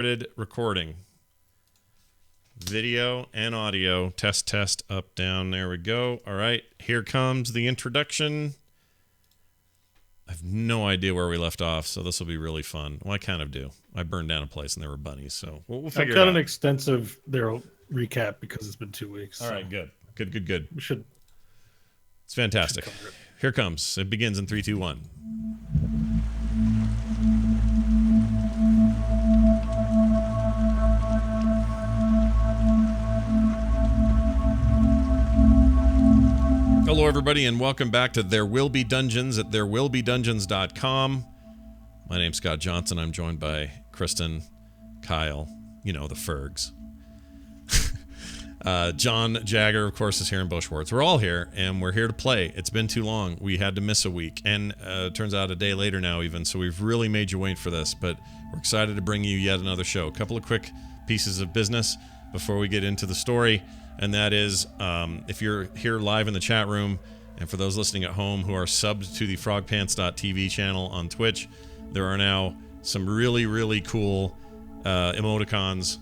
Started recording. Video and audio. Test, up, down. There we go. All right, here comes the introduction. I have no idea where we left off, so this will be really fun. Well, I kind of do. I burned down a place and there were bunnies, so we'll figure it out. I've got an extensive recap because it's been 2 weeks. All right, good. We should. It's fantastic. Here comes. It begins in 3, 2, 1. Hello, everybody, and welcome back to There Will Be Dungeons at therewillbedungeons.com. My name's Scott Johnson. I'm joined by Kristen, Kyle, the Fergs. John Jagger, of course, is here in Bo Schwartz. We're all here, and we're here to play. It's been too long. We had to miss a week, and it turns out a day later now even, so we've really made you wait for this, but we're excited to bring you yet another show. A couple of quick pieces of business before we get into the story. And that is, if you're here live in the chat room, and for those listening at home who are subbed to the frogpants.tv channel on Twitch, there are now some really, really cool emotes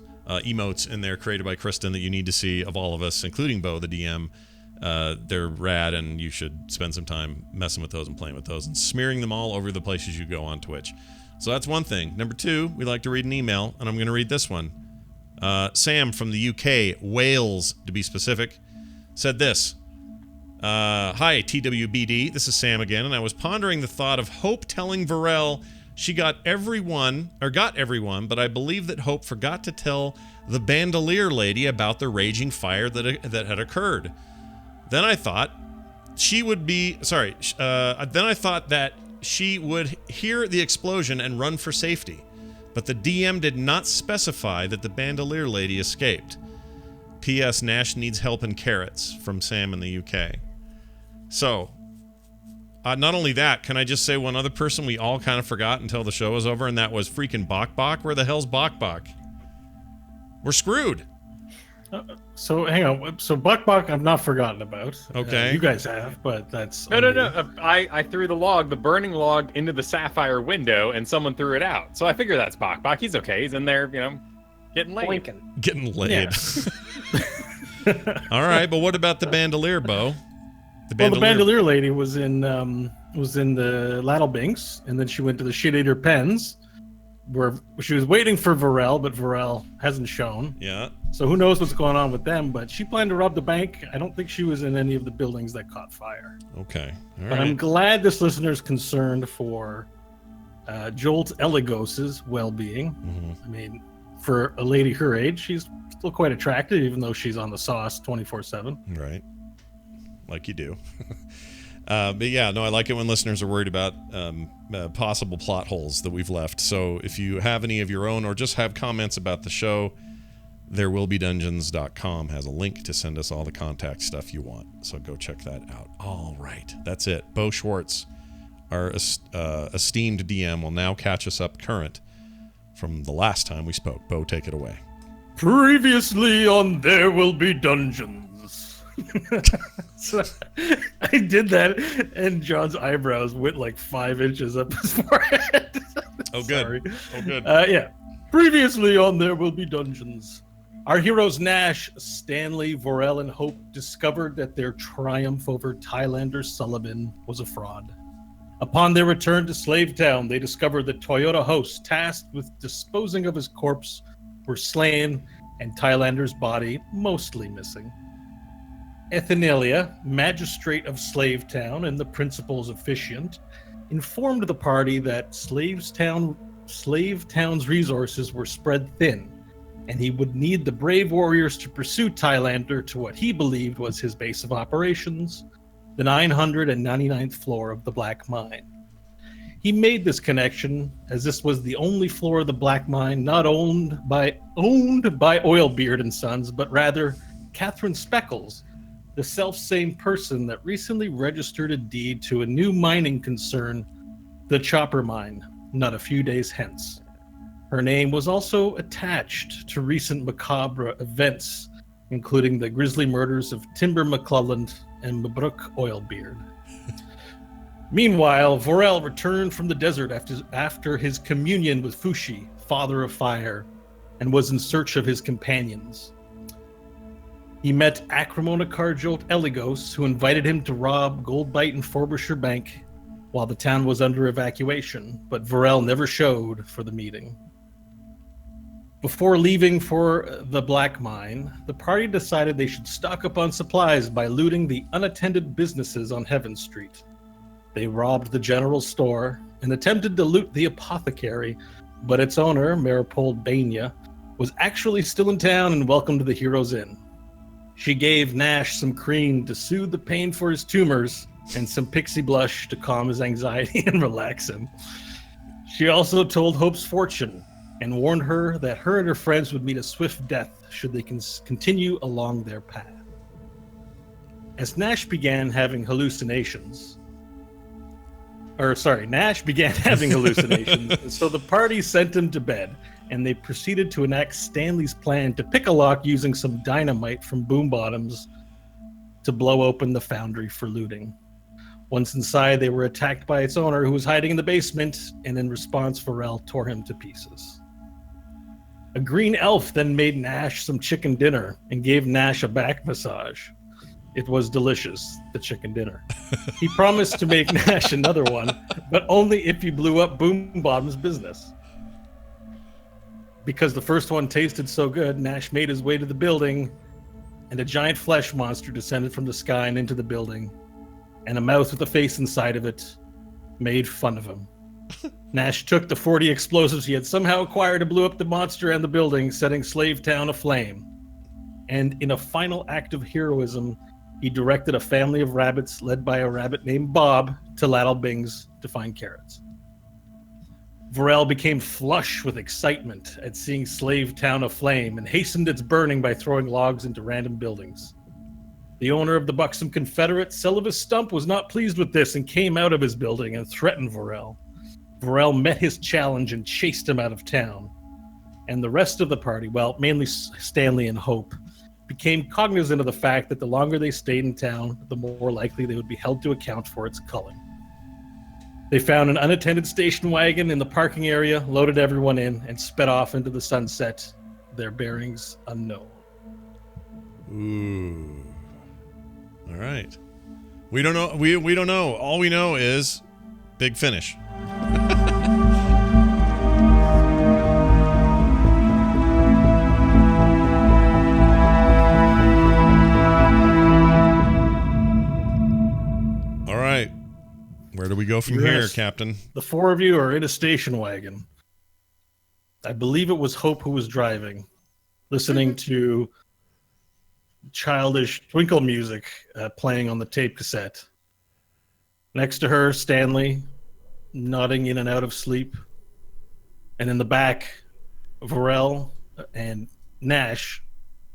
in there created by Kristen that you need to see of all of us, including Bo, the DM. They're rad, and you should spend some time messing with those and playing with those and smearing them all over the places you go on Twitch. So that's one thing. Number two, we like to read an email, and I'm going to read this one. Sam from the UK, Wales to be specific, said this. Hi, TWBD. This is Sam again, and I was pondering the thought of Hope telling Varel she got everyone, but I believe that Hope forgot to tell the bandolier lady about the raging fire that had occurred. Then I thought that she would hear the explosion and run for safety. But the DM did not specify that the bandolier lady escaped. P.S. Nash needs help and carrots from Sam in the UK. So, not only that, can I just say one other person we all kind of forgot until the show was over, and that was freaking Bok Bok. Where the hell's Bok Bok? We're screwed. So hang on. So Bok Bok, I've not forgotten about. Okay. You guys have, but that's no. I threw the burning log, into the sapphire window, and someone threw it out. So I figure that's Bok Bok. He's okay. He's in there, getting laid. Blinking. Getting laid. Yeah. All right, but what about the bandolier, Bo? The bandolier lady was in the Lattlebinks, and then she went to the Shit Eater Pens, where she was waiting for Varel, but Varel hasn't shown. Yeah. So who knows what's going on with them, but she planned to rob the bank. I don't think she was in any of the buildings that caught fire. Okay. All right. But I'm glad this listener's concerned for Jolt Eligos's well-being. Mm-hmm. I mean, for a lady her age, she's still quite attractive, even though she's on the sauce 24/7. Right. Like you do. But yeah, no, I like it when listeners are worried about possible plot holes that we've left. So if you have any of your own or just have comments about the show, therewillbedungeons.com has a link to send us all the contact stuff you want. So go check that out. All right, that's it. Bo Schwartz, our esteemed DM, will now catch us up current from the last time we spoke. Bo, take it away. Previously on There Will Be Dungeons. So I did that, and John's eyebrows went like 5 inches up his forehead. Oh, good. Sorry. Oh, good. Yeah. Previously on There Will Be Dungeons. Our heroes Nash, Stanley, Varel, and Hope discovered that their triumph over Tylander Sullivan was a fraud. Upon their return to Slavetown, they discovered that Toyota hosts tasked with disposing of his corpse were slain, and Tylander's body mostly missing. Ethnelia, magistrate of Slavetown and the principal's officiant, informed the party that Slavetown's resources were spread thin, and he would need the brave warriors to pursue Tylander to what he believed was his base of operations, the 999th floor of the Black Mine. He made this connection as this was the only floor of the Black Mine not owned by Oilbeard and Sons, but rather Catherine Speckles, the self-same person that recently registered a deed to a new mining concern, the Chopper Mine, not a few days hence. Her name was also attached to recent macabre events, including the grisly murders of Timber McClelland and Mabruk Oilbeard. Meanwhile, Varel returned from the desert after his communion with Fushi, Father of Fire, and was in search of his companions. He met Acrimona Carjolt Eligos, who invited him to rob Goldbite and Frobisher Bank while the town was under evacuation, but Varel never showed for the meeting. Before leaving for the Black Mine, the party decided they should stock up on supplies by looting the unattended businesses on Heaven Street. They robbed the general store and attempted to loot the apothecary, but its owner, Maripold Bania, was actually still in town and welcomed the Heroes Inn. She gave Nash some cream to soothe the pain for his tumors and some pixie blush to calm his anxiety and relax him. She also told Hope's fortune and warned her that her and her friends would meet a swift death should they continue along their path. As Nash began having hallucinations, so the party sent him to bed, and they proceeded to enact Stanley's plan to pick a lock using some dynamite from Boom Bottoms to blow open the foundry for looting. Once inside, they were attacked by its owner, who was hiding in the basement, and in response, Varel tore him to pieces. A green elf then made Nash some chicken dinner and gave Nash a back massage. It was delicious, the chicken dinner. He promised to make Nash another one, but only if he blew up Boom Bottom's business. Because the first one tasted so good, Nash made his way to the building, and a giant flesh monster descended from the sky and into the building, and a mouth with a face inside of it made fun of him. Nash took the 40 explosives he had somehow acquired and blew up the monster and the building, setting Slave Town aflame. And in a final act of heroism, he directed a family of rabbits led by a rabbit named Bob to Laddle Bings to find carrots. Varel became flush with excitement at seeing Slave Town aflame and hastened its burning by throwing logs into random buildings. The owner of the buxom Confederate, Sullivan Stump, was not pleased with this and came out of his building and threatened Varel. Varel met his challenge and chased him out of town. And the rest of the party, well, mainly Stanley and Hope, became cognizant of the fact that the longer they stayed in town, the more likely they would be held to account for its culling. They found an unattended station wagon in the parking area, loaded everyone in, and sped off into the sunset, their bearings unknown. Ooh. All right. We don't know. We don't know. All we know is big finish. All right. Where do we go from here, Captain? The four of you are in a station wagon. I believe it was Hope who was driving, listening to childish twinkle music playing on the tape cassette. Next to her, Stanley, nodding in and out of sleep. And in the back, Varel and Nash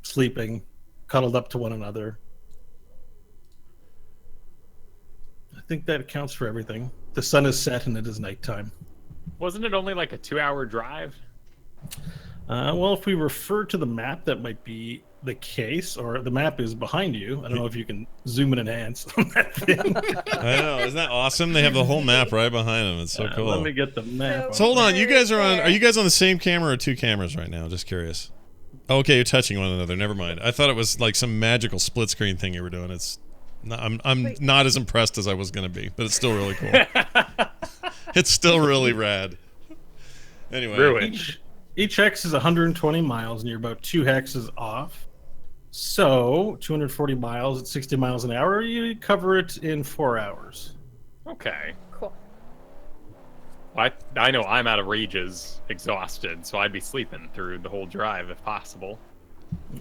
sleeping, cuddled up to one another. I think that accounts for everything. The sun is set and it is nighttime. Wasn't it only like a 2-hour drive? Well, if we refer to the map, that might be the case, or the map is behind you. I don't know if you can zoom and enhance on that thing. I know. Isn't that awesome? They have the whole map right behind them. It's so cool. Let me get the map. So hold on. You guys are you guys on the same camera or two cameras right now? Just curious. Oh, okay, you're touching one another. Never mind. I thought it was like some magical split screen thing you were doing. It's not, I'm not as impressed as I was going to be, but it's still really cool. It's still really rad. Anyway. Each hex is 120 miles, and you're about 2 hexes off. So, 240 miles at 60 miles an hour, you cover it in 4 hours. Okay. Cool. I know I'm out of rages, exhausted, so I'd be sleeping through the whole drive if possible.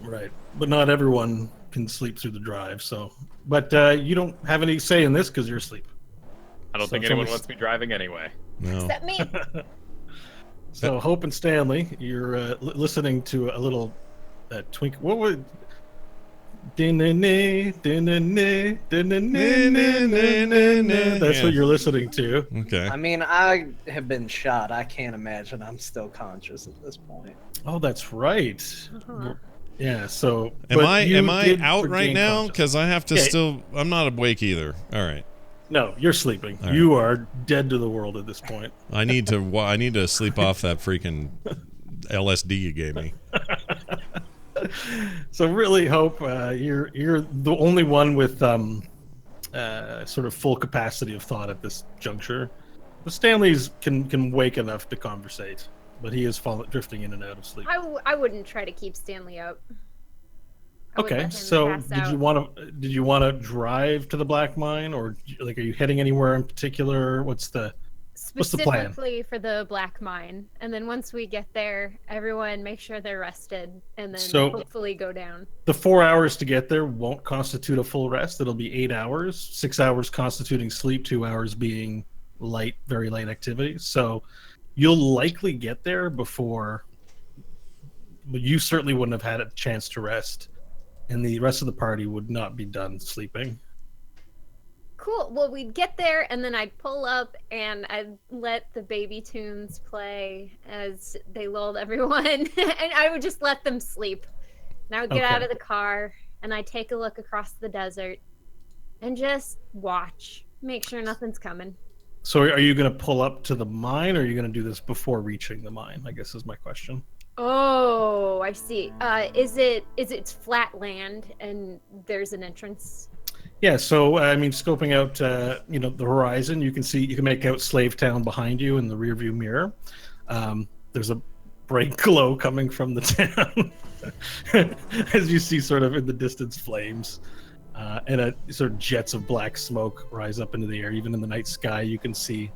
Right. But not everyone can sleep through the drive, so... But you don't have any say in this because you're asleep. I don't think anyone wants me driving anyway. No. Except me. So, Hope and Stanley, you're listening to a little twink... What would... That's what you're listening to. Okay. I mean, I have been shot. I can't imagine I'm still conscious at this point. Oh, that's right. Yeah, so... Am I out right now? Because I have to still... I'm not awake either. All right. No, you're sleeping. All right. You are dead to the world at this point. I need to sleep off that freaking LSD you gave me. So really hope you're the only one with sort of full capacity of thought at this juncture. The Stanleys can wake enough to conversate, but he is drifting in and out of sleep. I wouldn't try to keep Stanley up. I would let Okay, him so pass did you out. want to drive to the Black Mine, or like are you heading anywhere in particular? What's the plan? Specifically for the Black Mine, and then once we get there, everyone make sure they're rested, and then So- hopefully go down. The 4 hours to get there won't constitute a full rest. It'll be 8 hours, 6 hours constituting sleep, 2 hours being light, very light activity. So you'll likely get there before, but you certainly wouldn't have had a chance to rest, and the rest of the party would not be done sleeping. Cool. Well, we'd get there, and then I'd pull up, and I'd let the baby tunes play as they lulled everyone, and I would just let them sleep. And I would get Okay. out of the car, and I'd take a look across the desert, and just watch, make sure nothing's coming. So are you going to pull up to the mine, or are you going to do this before reaching the mine? I guess is my question. Oh, I see. Is it flat land, and there's an entrance? Yeah, so I mean, scoping out, the horizon, you can make out Slave Town behind you in the rearview mirror. There's a bright glow coming from the town, as you see, sort of in the distance, flames, and sort of jets of black smoke rise up into the air. Even in the night sky, you can see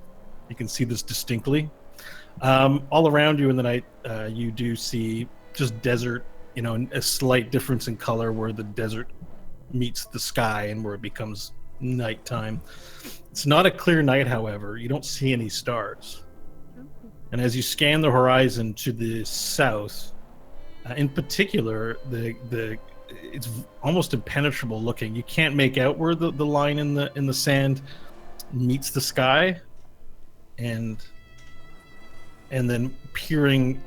this distinctly. All around you in the night, you do see just desert. A slight difference in color where the desert meets the sky and where it becomes nighttime. It's not a clear night, however. You don't see any stars. And as you scan the horizon to the south, in particular, it's almost impenetrable looking. You can't make out where the line in the sand meets the sky, and then peering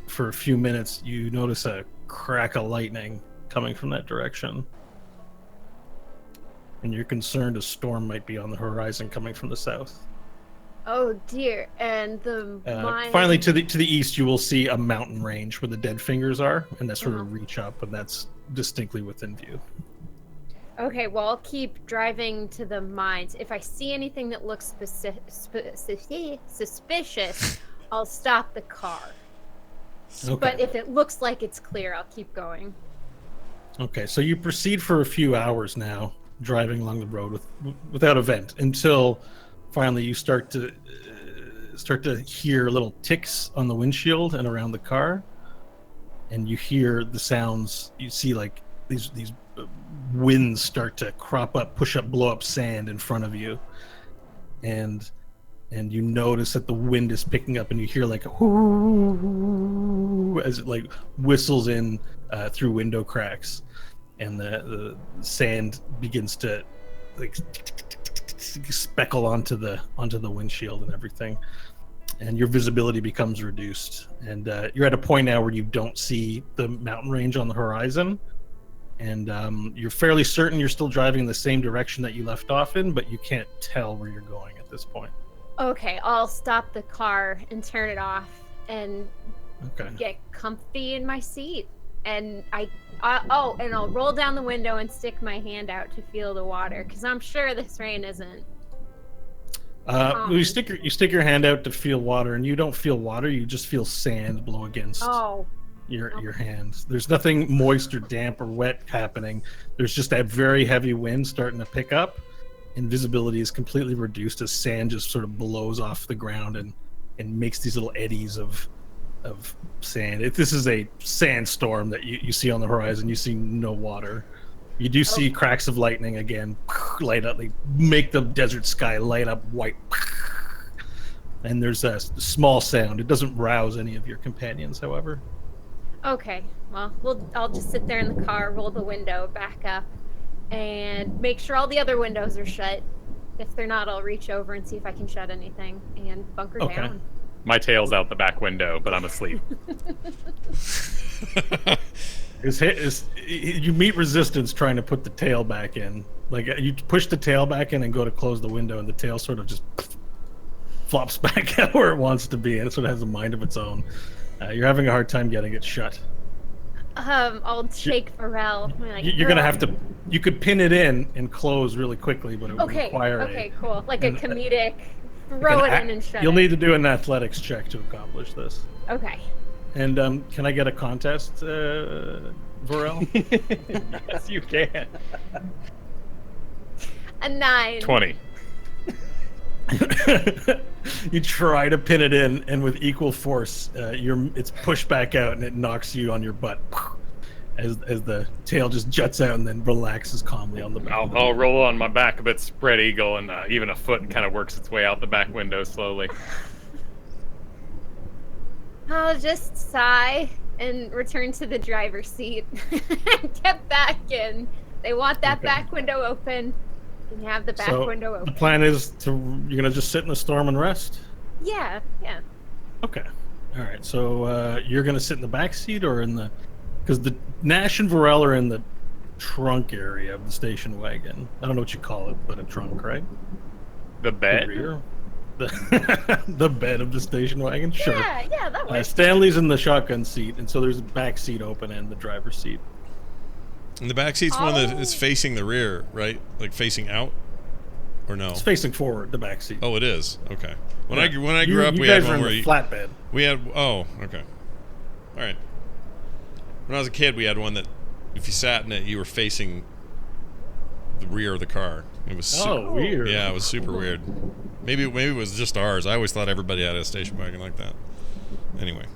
for a few minutes, you notice a crack of lightning coming from that direction. And you're concerned a storm might be on the horizon coming from the south. Oh dear! And the mine. Finally, to the east, you will see a mountain range where the dead fingers are, and that sort of reach up, and that's distinctly within view. Okay, well, I'll keep driving to the mines. If I see anything that looks suspicious, I'll stop the car. Okay. But if it looks like it's clear, I'll keep going. Okay, so you proceed for a few hours now, driving along the road without event, until finally you start to hear little ticks on the windshield and around the car, and you hear the sounds. You see like these winds start to crop up, push up, blow up sand in front of you, and you notice that the wind is picking up, and you hear like a whoo as it like whistles in through window cracks, and the sand begins to like speckle onto the windshield and everything, and your visibility becomes reduced, and you're at a point now where you don't see the mountain range on the horizon, and you're fairly certain you're still driving in the same direction that you left off in, but you can't tell where you're going at this point. Okay, I'll stop the car and turn it off and Okay. get comfy in my seat. And I'll roll down the window and stick my hand out to feel the water, because I'm sure this rain isn't. You stick your hand out to feel water, and you don't feel water. You just feel sand blow against your hand. There's nothing moist or damp or wet happening. There's just that very heavy wind starting to pick up, and visibility is completely reduced as sand just sort of blows off the ground and makes these little eddies of sand. If this is a sandstorm that you see on the horizon, you see no water. You do see cracks of lightning again, light up, like make the desert sky light up white. And there's a small sound. It doesn't rouse any of your companions, however. Okay, well, I'll just sit there in the car, roll the window back up, and make sure all the other windows are shut. If they're not, I'll reach over and see if I can shut anything and bunker down. My tail's out the back window, but I'm asleep. You meet resistance trying to put the tail back in. Like you push the tail back in and go to close the window, and the tail sort of just flops back out where it wants to be, and it sort of has a mind of its own. You're having a hard time getting it shut. I'll shake Varel. I'm like, You're gonna have to. You could pin it in and close really quickly, but it would Okay. require Okay. Cool. Like a an- comedic. Throw it in and shut You'll it. need to do an athletics check to accomplish this. Okay. And can I get a contest, Varel? Yes, you can. A 9. 20. You try to pin it in, and with equal force, it's pushed back out, and it knocks you on your butt as the tail just juts out and then relaxes calmly on the back. I'll roll on my back a bit, spread eagle, and even a foot kind of works its way out the back window slowly. I'll just sigh and return to the driver's seat and get back in. They want that Okay. back window open. You can have the back So window the open. plan is you're gonna just sit in the storm and rest. Yeah. Okay. All right. So you're gonna sit in the back seat or in the, because the Nash and Varel are in the trunk area of the station wagon. I don't know what you call it, but a trunk, right? The The bed? rear. The bed of the station wagon. Sure. Yeah, that works. Stanley's in the shotgun seat, and so there's a back seat open and the driver's seat. And the back seat's one that Oh. is facing the rear, right? Like facing out, or no? It's facing forward, the back seat. Oh, it is. Okay. When Yeah. I grew up, you we had guys one are where in you, the flatbed. we had. Oh, okay. All right. When I was a kid, we had one that if you sat in it, you were facing the rear of the car. It was Oh, weird. yeah, it was super weird. Maybe it was just ours. I always thought everybody had a station wagon like that. Anyway,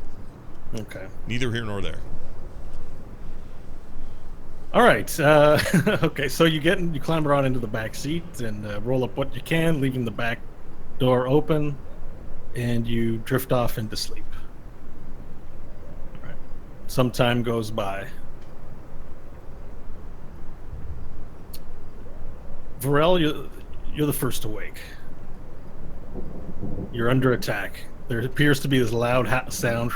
Okay. neither here nor there. All right. Okay. So you clamber on into the back seat and roll up what you can, leaving the back door open, and you drift off into sleep. All right. Some time goes by. Varel, you're the first awake. You're under attack. There appears to be this loud sound.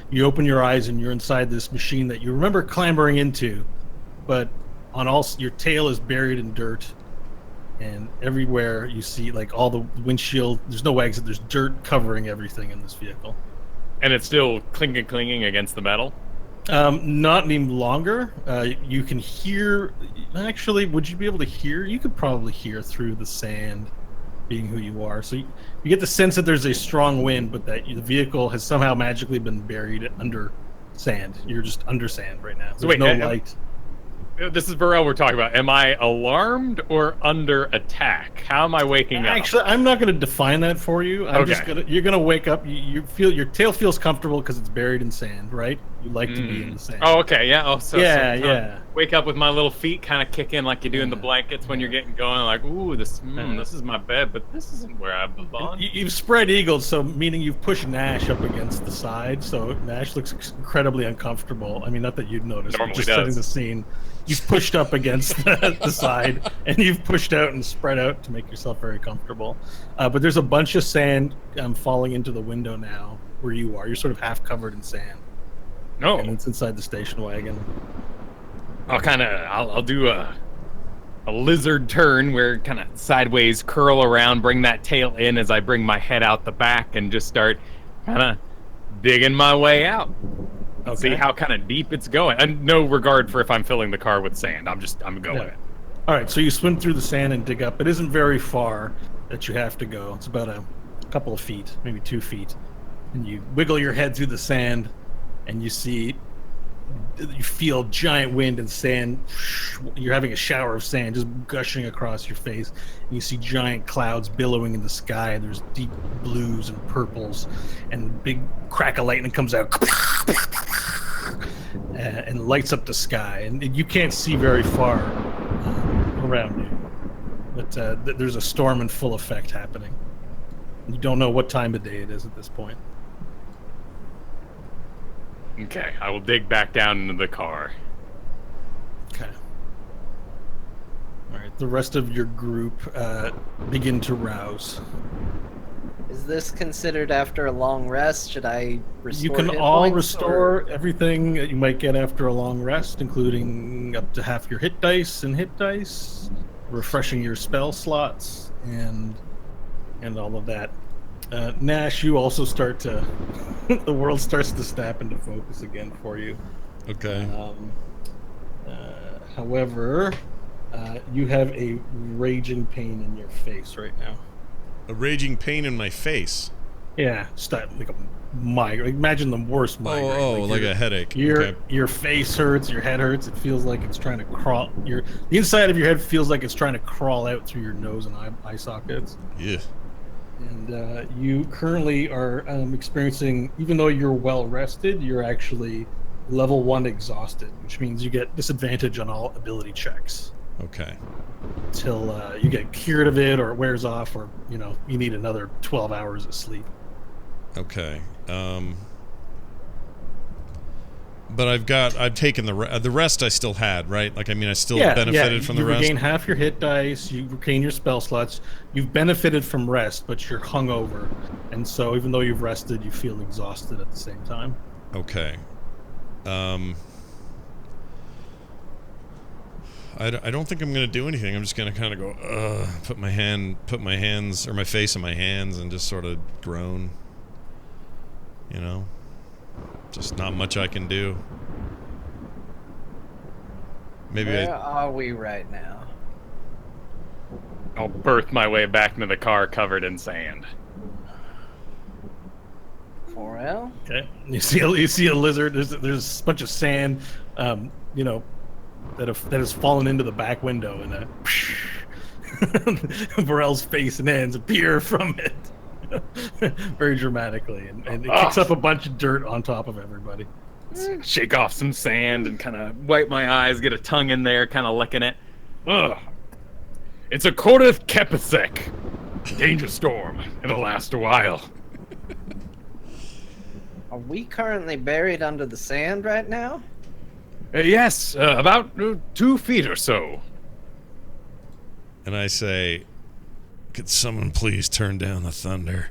You open your eyes and you're inside this machine that you remember clambering into, but your tail is buried in dirt, and everywhere you see like all the windshield. There's no exit. There's dirt covering everything in this vehicle. And it's still clinging against the metal? Not any longer. You can hear. Actually, would you be able to hear? You could probably hear through the sand, being who you are. So you get the sense that there's a strong wind, but that the vehicle has somehow magically been buried under sand. You're just under sand right now. So There's wait, no light. This is Varel we're talking about. Am I alarmed or under attack? How am I waking up? Actually, I'm not going to define that for you. I'm just Okay. you're gonna wake up. You feel your tail feels comfortable because it's buried in sand, right? You like to be in the sand. Oh, okay, yeah. Oh, so Yeah, so yeah. Wake up with my little feet kind of kicking like you do in the Yeah. blankets when you're getting going. Like, ooh, this is my bed, but this isn't where I belong. You've spread eagled, so meaning you've pushed Nash up against the side, so Nash looks incredibly uncomfortable. I mean, not that you'd notice, but Normally just does. setting the scene. You've pushed up against the side, and you've pushed out and spread out to make yourself very comfortable. But there's a bunch of sand falling into the window now where you are. You're sort of half covered in sand, No, and it's inside the station wagon. I'll do a lizard turn where kind of sideways curl around, bring that tail in as I bring my head out the back and just start kind of digging my way out. See Okay. how kind of deep it's going. And no regard for if I'm filling the car with sand. I'm going Yeah. it. All right, so you swim through the sand and dig up. It isn't very far that you have to go. It's about a couple of feet, maybe 2 feet. And you wiggle your head through the sand, and you feel giant wind and sand. You're having a shower of sand just gushing across your face. And you see giant clouds billowing in the sky. There's deep blues and purples, and big crack of lightning comes out and lights up the sky. And you can't see very far around you, but there's a storm in full effect happening. You don't know what time of day it is at this point. Okay, I will dig back down into the car. Okay. All right. The rest of your group begin to rouse. Is this considered after a long rest? Should I restore You can hit all points, restore everything that you might get after a long rest, including up to half your hit dice, refreshing your spell slots, and all of that. Nash, you also start to. The world starts to snap into focus again for you. Okay. However, you have a raging pain in your face right now. A raging pain in my face. Yeah, like a migraine. Imagine the worst migraine. Like a headache. Your face hurts, your head hurts. It feels like it's trying to crawl. The inside of your head feels like it's trying to crawl out through your nose and eye sockets. Yeah. And you currently are experiencing, even though you're well rested, you're actually level 1 exhausted, which means you get disadvantage on all ability checks. Okay. Till you get cured of it, or it wears off, or you need another 12 hours of sleep. Okay. But I've taken the rest I still had, right? Like, I mean, I still benefited from the rest. You regain half your hit dice, you regain your spell slots, you've benefited from rest, but you're hungover. And so even though you've rested, you feel exhausted at the same time. Okay. I don't think I'm going to do anything. I'm just going to kind of go, put my hands, or my face in my hands, and just sort of groan. Just not much I can do. Maybe Where are we right now? I'll birth my way back into the car covered in sand. Forel? Okay. You see a lizard. There's a bunch of sand, that has fallen into the back window, and Varel's face and hands appear from it. Very dramatically, and it kicks up a bunch of dirt on top of everybody. Shake off some sand and kind of wipe my eyes, get a tongue in there, kind of licking it. Ugh. It's a Korith Kepithek. Danger storm. It'll last a while. Are we currently buried under the sand right now? Yes, about 2 feet or so. And I say, could someone please turn down the thunder?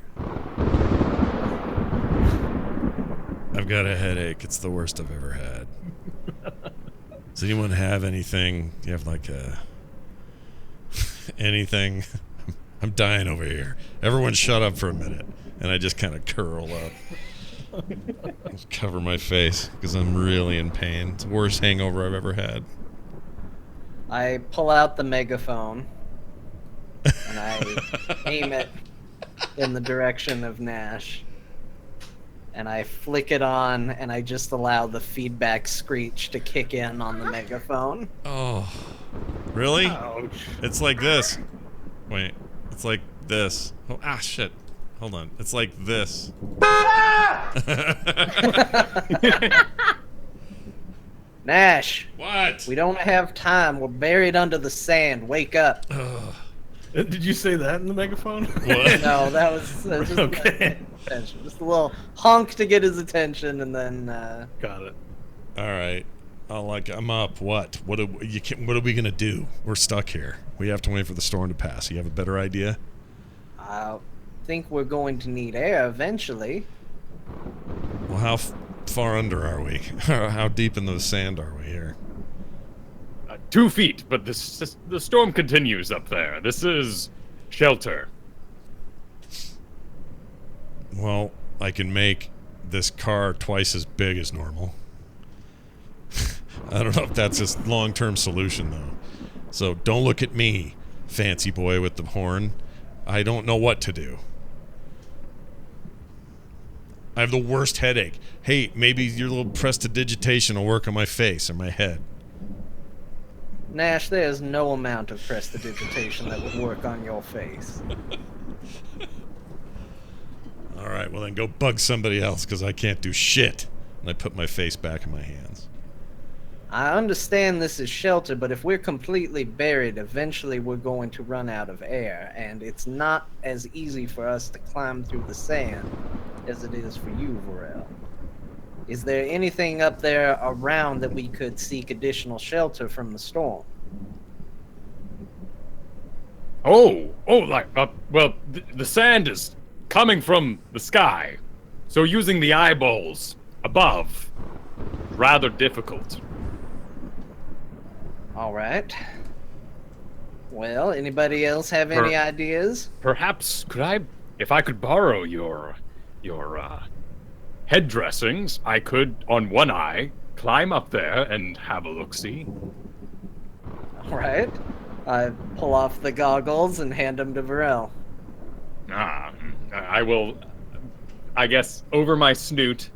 I've got a headache. It's the worst I've ever had. Does anyone have anything? Do you have like anything? I'm dying over here. Everyone shut up for a minute. And I just kind of curl up. Just cover my face because I'm really in pain. It's the worst hangover I've ever had. I pull out the megaphone and I aim it in the direction of Nash. And I flick it on, and I just allow the feedback screech to kick in on the megaphone. Oh, really? Ouch. It's like this. Wait, it's like this. Oh, shit. Hold on. It's like this. Nash, What? we don't have time. We're buried under the sand. Wake up. Did you say that in the megaphone? What? No, that was just Okay. attention. Just a little honk to get his attention, and then Got it. All right. I'm up. What? What are we gonna do? We're stuck here. We have to wait for the storm to pass. You have a better idea? I think we're going to need air eventually. Well, how far under are we? How deep in the sand are we here? 2 feet, but the storm continues up there. This is shelter. Well, I can make this car twice as big as normal. I don't know if that's a long-term solution, though. So don't look at me, fancy boy with the horn. I don't know what to do. I have the worst headache. Hey, maybe your little prestidigitation will work on my face or my head. Nash, there's no amount of prestidigitation that would work on your face. All right, well then go bug somebody else because I can't do shit. And I put my face back in my hands. I understand this is shelter, but if we're completely buried, eventually we're going to run out of air, and it's not as easy for us to climb through the sand as it is for you, Varel. Is there anything up there around that we could seek additional shelter from the storm? The sand is coming from the sky, so using the eyeballs above, rather difficult. All right. Well, anybody else have any ideas? Perhaps could I if I could borrow your head dressings, I could, on one eye, climb up there and have a look-see. All right. I pull off the goggles and hand them to Varel. I will, I guess, over my snoot,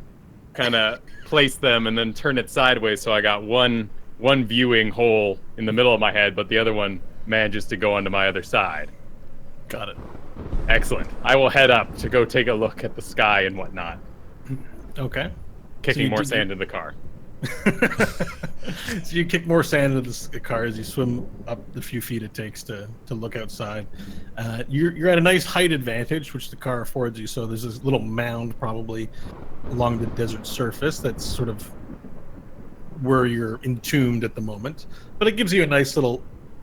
kind of place them and then turn it sideways so I got one viewing hole in the middle of my head, but the other one manages to go onto my other side. Got it. Excellent. I will head up to go take a look at the sky and whatnot, Okay. kicking you more did- sand in the car. So you kick more sand into the car as you swim up the few feet it takes to look outside. You're at a nice height advantage, which the car affords you. So there's this little mound probably along the desert surface that's sort of where you're entombed at the moment. But it gives you a nice little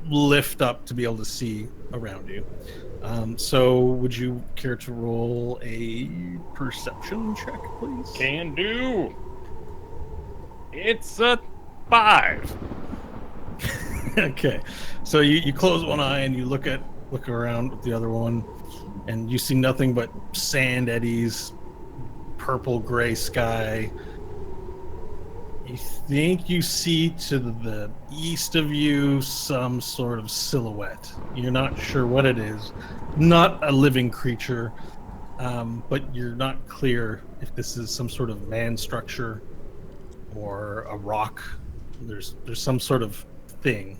lift up to be able to see around you. So would you care to roll a perception check, please? Can do. It's a 5. Okay, so you close one eye and you look around with the other one, and you see nothing but sand eddies, purple gray sky. You think you see to the east of you some sort of silhouette. You're not sure what it is. Not a living creature, but you're not clear if this is some sort of man structure or a rock. There's some sort of thing.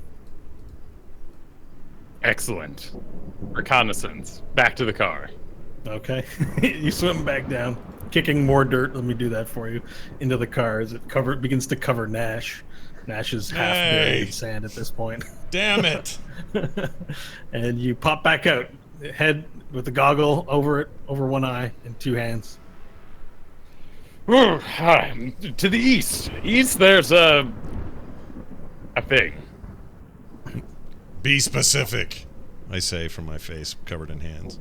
Excellent. Reconnaissance. Back to the car. Okay. You swim back down, kicking more dirt. Let me do that for you. Into the car as it begins to cover Nash. Nash is half buried in sand at this point. Damn it. And you pop back out, head with the goggle over one eye and two hands. To the east. East, there's a thing. Be specific, I say from my face covered in hands.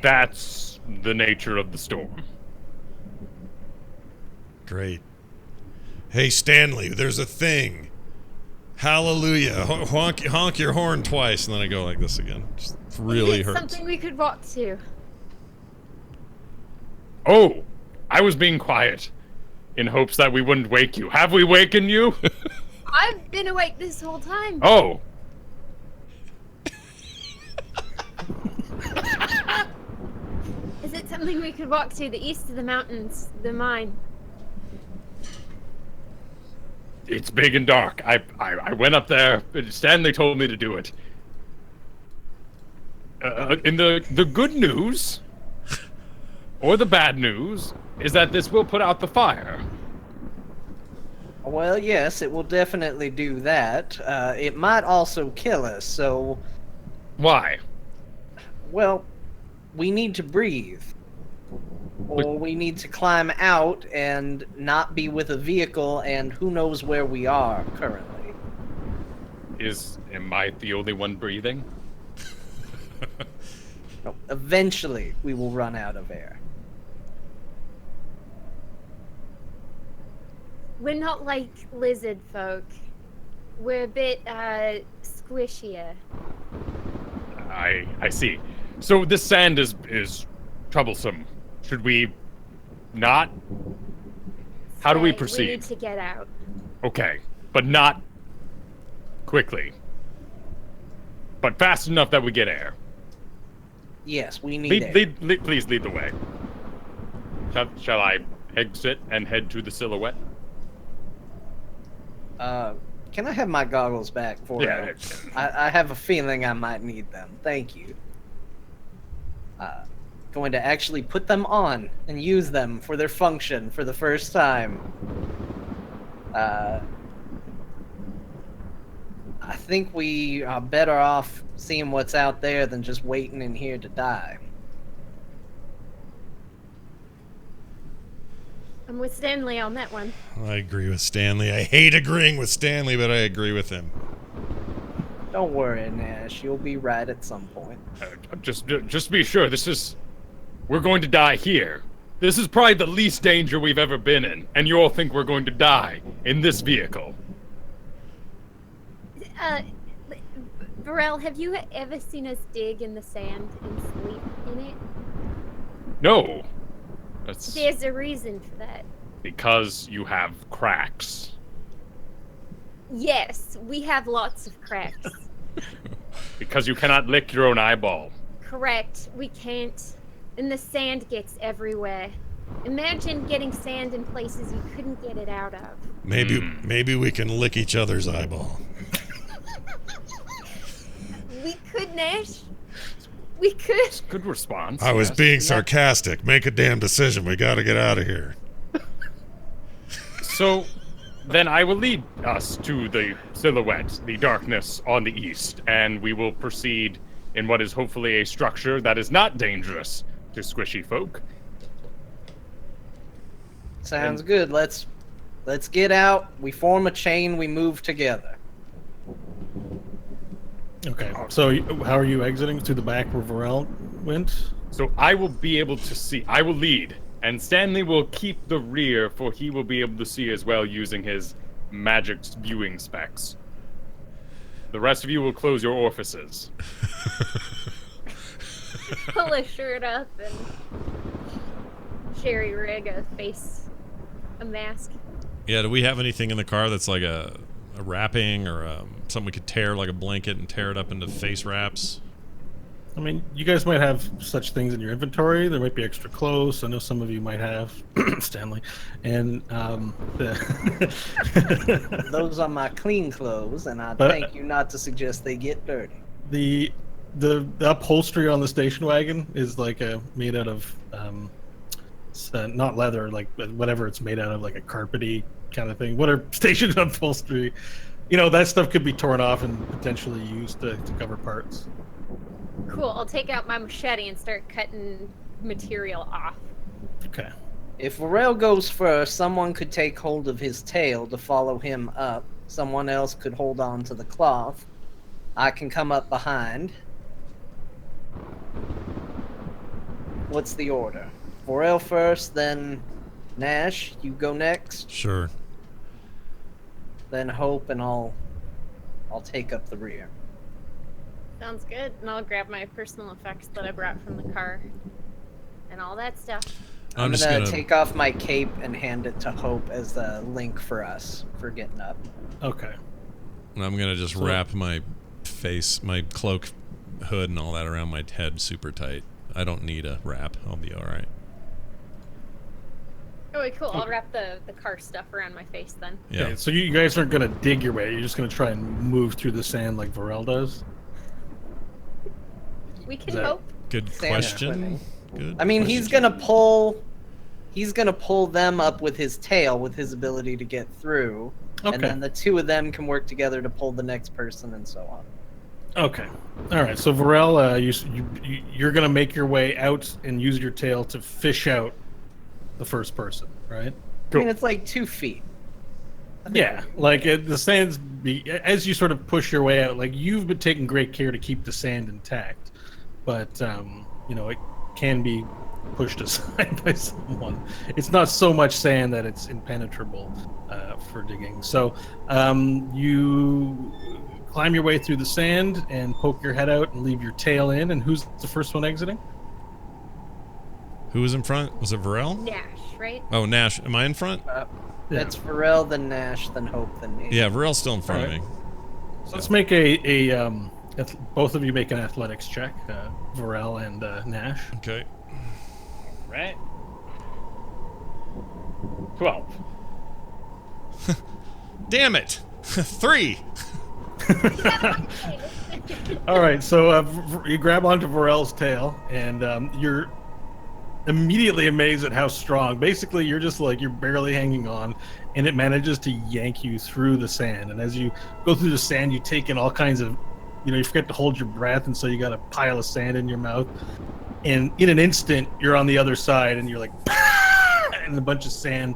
That's the nature of the storm. Great. Hey, Stanley, there's a thing. Hallelujah. Honk your horn twice, and then I go like this again. Just really Is it hurts. something we could walk to? Oh, I was being quiet in hopes that we wouldn't wake you. Have we wakened you? I've been awake this whole time. Oh. Is it something we could walk to? The east of the mountains, the mine. It's big and dark. I went up there. Stanley told me to do it. And the good news, or the bad news, is that this will put out the fire. Well, yes, it will definitely do that. It might also kill us, so, Why? well, we need to breathe. Or we need to climb out and not be with a vehicle, and who knows where we are currently. Am I the only one breathing? No, eventually, we will run out of air. We're not like lizard folk. We're a bit squishier. I see. So this sand is troublesome. Should we not? How do we Stay. proceed? We need to get out. Okay, but not quickly. But fast enough that we get air. Yes, we need air. Please lead the way. Shall I exit and head to the silhouette? Can I have my goggles back for Yeah. you? I have a feeling I might need them. Thank you. Going to actually put them on and use them for their function for the first time. I think we are better off seeing what's out there than just waiting in here to die. I'm with Stanley on that one. I agree with Stanley. I hate agreeing with Stanley, but I agree with him. Don't worry, Nash. You'll be right at some point. Just be sure. We're going to die here. This is probably the least danger we've ever been in, and you all think we're going to die in this vehicle. Varel, have you ever seen us dig in the sand and sleep in it? No. That's There's a reason for that. because you have cracks. Yes, we have lots of cracks. Because you cannot lick your own eyeball. Correct, we can't. And the sand gets everywhere. Imagine getting sand in places you couldn't get it out of. Maybe we can lick each other's eyeball. We could, Nash. We could. Good response. I was yes. being sarcastic. Make a damn decision. We got to get out of here. So, then I will lead us to the silhouette, the darkness on the east, and we will proceed in what is hopefully a structure that is not dangerous to squishy folk. Sounds good. Let's get out. We form a chain. We move together. Okay. So how are you exiting? Through the back where Varel went? So I will be able to see. I will lead, and Stanley will keep the rear, for he will be able to see as well using his magic viewing specs. The rest of you will close your orifices. Pull a shirt up and Sherry rig a mask. Yeah, do we have anything in the car that's like a wrapping or something we could tear, like a blanket, and tear it up into face wraps? I mean, you guys might have such things in your inventory. There might be extra clothes. I know some of you might have, Stanley. And Those are my clean clothes, and I But- thank you not to suggest they get dirty. the upholstery on the station wagon is like made out of not leather, like whatever it's made out of, like a carpety kind of thing. What are station upholstery? You know, that stuff could be torn off and potentially used to cover parts. Cool, I'll take out my machete and start cutting material off. Okay. If Varel goes first, someone could take hold of his tail to follow him up. Someone else could hold on to the cloth. I can come up behind. What's the order? Varel first, then Nash, you go next, Sure. then Hope, and I'll take up the rear. Sounds good. And I'll grab my personal effects that I brought from the car and all that stuff. I'm just gonna take off my cape and hand it to Hope as a link for us for getting up. Okay. I'm gonna just wrap my face, my cloak, hood, and all that around my head super tight. I don't need a wrap. I'll be all right. Oh, wait, cool. I'll wrap the car stuff around my face then. Yeah. Okay, so you guys aren't gonna dig your way. You're just gonna try and move through the sand like Varel does. We can that- hope. Good Sand question. swimming. Good. I mean, he's question. gonna pull them up with his tail with his ability to get through, and Okay. then the two of them can work together to pull the next person and so on. Okay. All right. So Varel, you're gonna make your way out and use your tail to fish out the first person, right? I mean, it's like 2 feet. Yeah. Like the sand's as you sort of push your way out. Like you've been taking great care to keep the sand intact, but you know, it can be pushed aside by someone. It's not so much sand that it's impenetrable for digging. So you climb your way through the sand and poke your head out and leave your tail in. And who's the first one exiting? Who was in front? Was it Varel? Nash, right? Oh, Nash. Am I in front? Yeah. It's Varel, then Nash, then Hope, then me. Yeah, Varel's still in front Alright. of me. So let's make both of you make an athletics check, Varel and Nash. Okay. Right? 12. Damn it! 3. All right, so you grab onto Varel's tail, and you're immediately amazed at how strong. Basically, you're just like you're barely hanging on, and it manages to yank you through the sand. And as you go through the sand, you take in all kinds of, you forget to hold your breath, and so you got a pile of sand in your mouth. And in an instant, you're on the other side, and you're like, and a bunch of sand.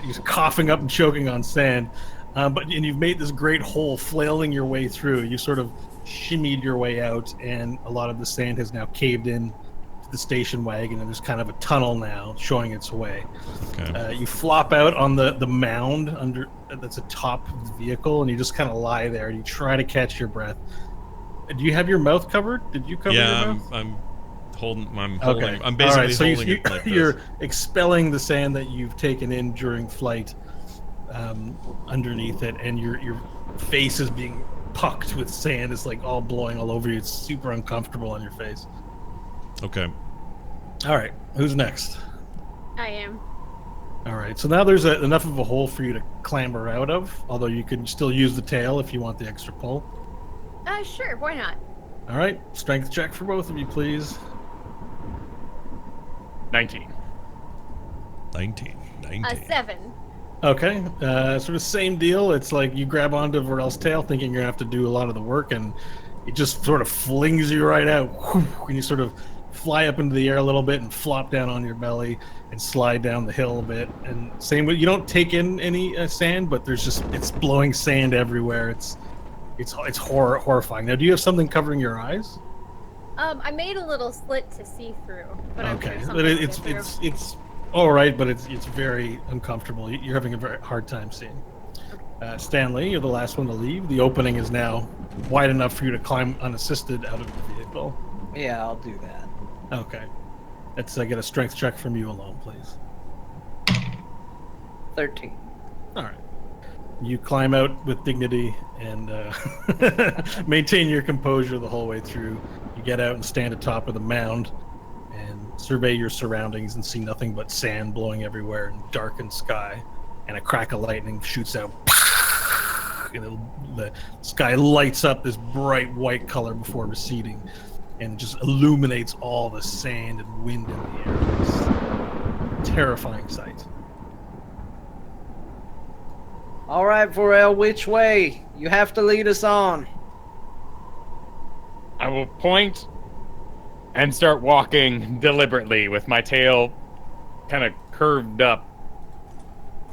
You're coughing up and choking on sand. And you've made this great hole, flailing your way through. You sort of shimmied your way out, and a lot of the sand has now caved in to the station wagon, and there's kind of a tunnel now showing its way. Okay. You flop out on the mound that's atop the vehicle, and you just kind of lie there, and you try to catch your breath. Do you have your mouth covered? Did you cover Yeah, your mouth? I'm holding. I'm Okay. I'm basically All right, so holding it like you're this. expelling the sand that you've taken in during flight underneath it, and your face is being pucked with sand. It's like all blowing all over you. It's super uncomfortable on your face. Okay. All right, who's next? I am. All right, so now there's enough of a hole for you to clamber out of, although you can still use the tail if you want the extra pull. Sure, why not? All right, strength check for both of you, please. 19. 19. 7. Okay, sort of same deal. It's like you grab onto Varel's tail thinking you're going to have to do a lot of the work, and it just sort of flings you right out. And you sort of fly up into the air a little bit and flop down on your belly and slide down the hill a bit. And same with, you don't take in any sand, but there's just, it's blowing sand everywhere. It's horrifying. Now, do you have something covering your eyes? I made a little slit to see through, but I'm Okay, sure but something will get through. it's all right, but it's very uncomfortable. You're having a very hard time seeing. Stanley, you're the last one to leave. The opening is now wide enough for you to climb unassisted out of the vehicle. Yeah, I'll do that. Okay, let's get a strength check from you alone, please. 13. All right. You climb out with dignity and maintain your composure the whole way through. You get out and stand atop of the mound and survey your surroundings and see nothing but sand blowing everywhere and darkened sky. And a crack of lightning shoots out. And the sky lights up this bright white color before receding and just illuminates all the sand and wind in the air. It's a terrifying sight. All right, Varel, which way? You have to lead us on. I will point and start walking deliberately with my tail kind of curved up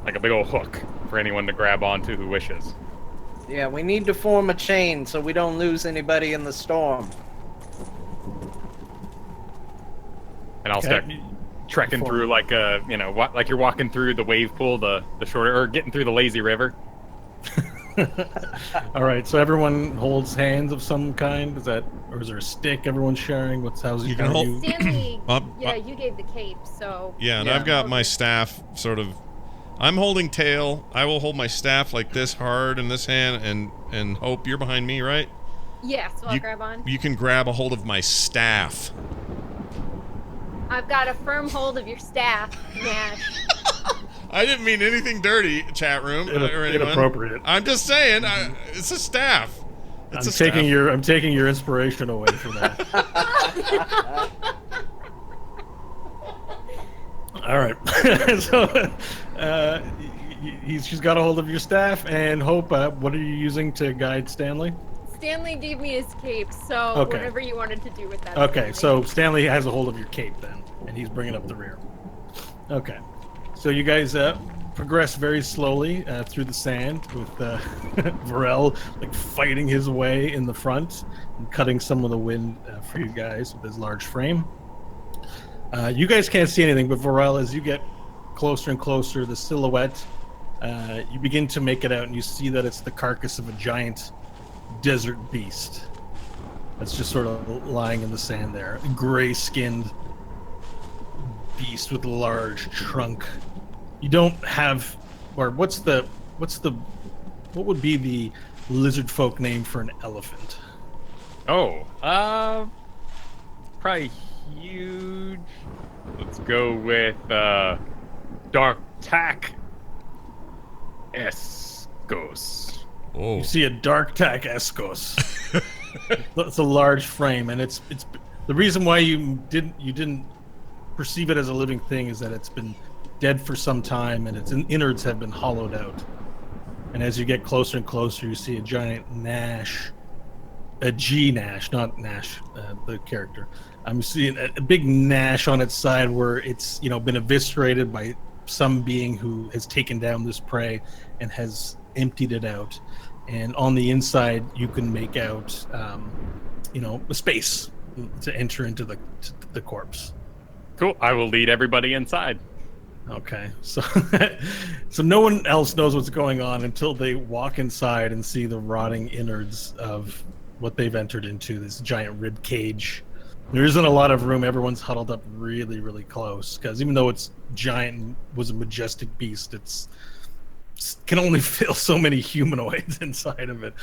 like a big old hook for anyone to grab onto who wishes. Yeah, we need to form a chain so we don't lose anybody in the storm. And I'll Okay. start trekking through like a, like you're walking through the wave pool, the shorter, or getting through the lazy river. All right, so everyone holds hands of some kind. Is that, or is there a stick everyone's sharing? How's You can how do hold- Stanley, Up- you gave the cape, so Yeah, and Yeah. I've got my staff sort of. I'm holding tail. I will hold my staff like this hard in this hand, and Hope, you're behind me, right? yeah, so I'll You- grab on. You can grab a hold of my staff. I've got a firm hold of your staff, Nash. I didn't mean anything dirty, chat room or anyone. Inappropriate. I'm just saying, it's a staff. It's I'm a staff. taking your inspiration away from that. All right. So she's got a hold of your staff, and Hope, what are you using to guide Stanley? Stanley gave me his cape, so Okay. whatever you wanted to do with that. Okay, Stanley. so Stanley has a hold of your cape then, and he's bringing up the rear. Okay, so you guys progress very slowly through the sand with Varel like fighting his way in the front and cutting some of the wind for you guys with his large frame. You guys can't see anything, but Varel, as you get closer and closer, the silhouette, you begin to make it out, and you see that it's the carcass of a giant desert beast that's just sort of lying in the sand there. A gray-skinned beast with a large trunk. You don't have, or what would be the lizard folk name for an elephant? Oh, probably huge. Let's go with Dark Tack Escos. Oh, You see a dark tack Escos. It's a large frame, and it's the reason why you didn't perceive it as a living thing is that it's been dead for some time, and its innards have been hollowed out. And as you get closer and closer, you see a giant Nash, a G Nash, not Nash, the character. I'm seeing a big Nash on its side where it's been eviscerated by some being who has taken down this prey and has emptied it out. And on the inside, you can make out, a space to enter into the corpse. Cool. I will lead everybody inside. Okay, so so no one else knows what's going on until they walk inside and see the rotting innards of what they've entered into, this giant rib cage. There isn't a lot of room. Everyone's huddled up really, really close because even though it's giant and was a majestic beast, it's can only fill so many humanoids inside of it.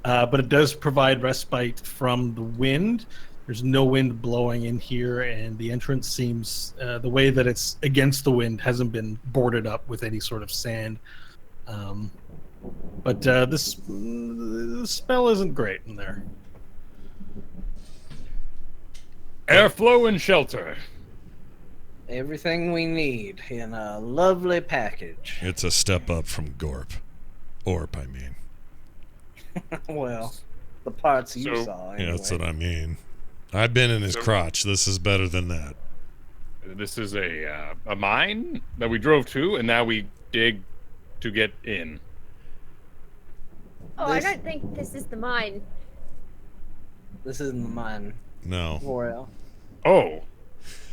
But it does provide respite from the wind. There's no wind blowing in here, and the entrance seems the way that it's against the wind hasn't been boarded up with any sort of sand. But this spell isn't great in there. Airflow and shelter. Everything we need in a lovely package. It's a step up from Gorp. Orp, I mean. Well, the parts you So- saw. Yeah, Anyway. that's what I mean. I've been in his crotch. This is better than that. This is a mine that we drove to, and now we dig to get in. Oh, I This- don't think this is the mine. This isn't mine, No. Vorel. Oh,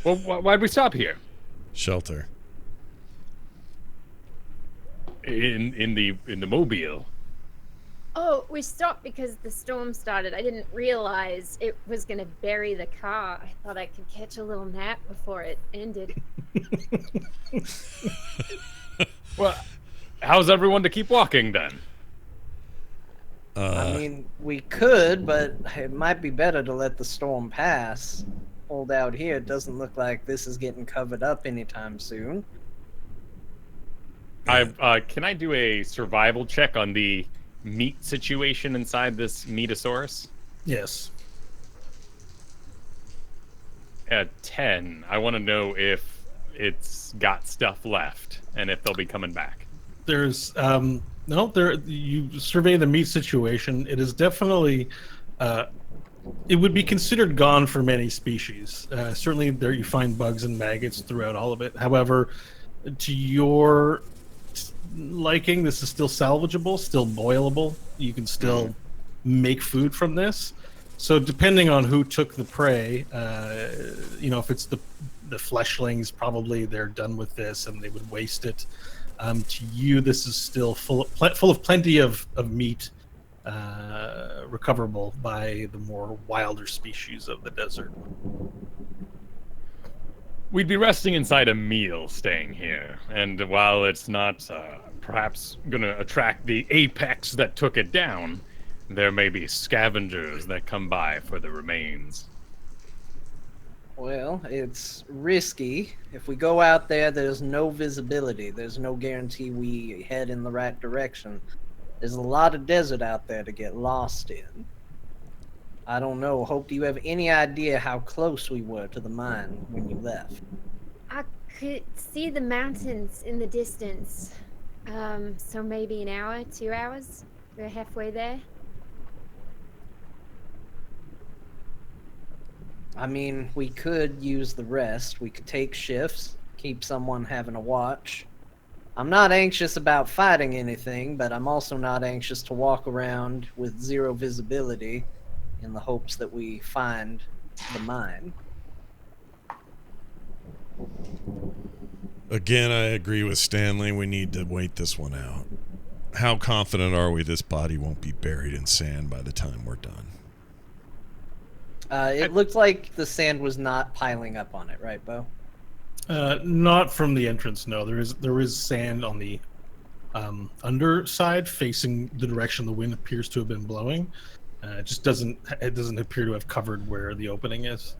well, why'd we stop here? Shelter. In the mobile. Oh, we stopped because the storm started. I didn't realize it was going to bury the car. I thought I could catch a little nap before it ended. Well, how's everyone to keep walking then? I mean, we could, but it might be better to let the storm pass. Hold out here. It doesn't look like this is getting covered up anytime soon. Can I do a survival check on the meat situation inside this Metasaurus? Yes. At 10, I want to know if it's got stuff left and if they'll be coming back. There's no there. You survey the meat situation. It is definitely. It would be considered gone for many species. Certainly, there you find bugs and maggots throughout all of it. However, to your liking, this is still salvageable, still boilable. You can still make food from this. So, depending on who took the prey, if it's the fleshlings, probably they're done with this and they would waste it. To you, this is still full of plenty of meat, recoverable by the more wilder species of the desert. We'd be resting inside a meal staying here, and while it's not perhaps going to attract the apex that took it down, there may be scavengers that come by for the remains. Well, it's risky. If we go out there, there's no visibility. There's no guarantee we head in the right direction. There's a lot of desert out there to get lost in. I don't know. Hope, do you have any idea how close we were to the mine when you left? I could see the mountains in the distance. So maybe an hour, 2 hours. We're halfway there. I mean, we could use the rest. We could take shifts, keep someone having a watch. I'm not anxious about fighting anything, but I'm also not anxious to walk around with zero visibility in the hopes that we find the mine. Again, I agree with Stanley. We need to wait this one out. How confident are we this body won't be buried in sand by the time we're done? It looked like the sand was not piling up on it, right, Bo? Not from the entrance. No, there is sand on the underside, facing the direction the wind appears to have been blowing. It just doesn't appear to have covered where the opening is.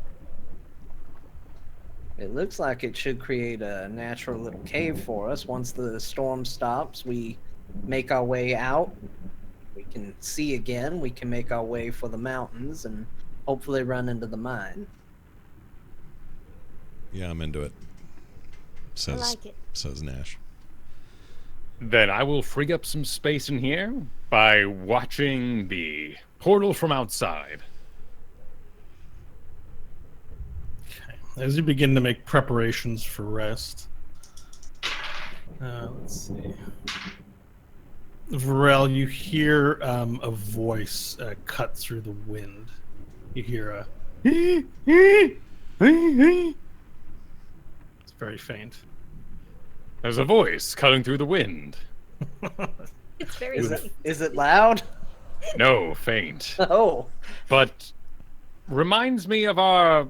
It looks like it should create a natural little cave for us. Once the storm stops, we make our way out. We can see again. We can make our way for the mountains and hopefully run into the mine. Yeah, I'm into it. I like it. Says Nash. Then I will free up some space in here by watching the portal from outside. Okay. As you begin to make preparations for rest, let's see. Varel, you hear a voice cut through the wind. You hear a. It's very faint. There's a voice cutting through the wind. It's very Is funny. it loud? No, faint. Oh, But reminds me of our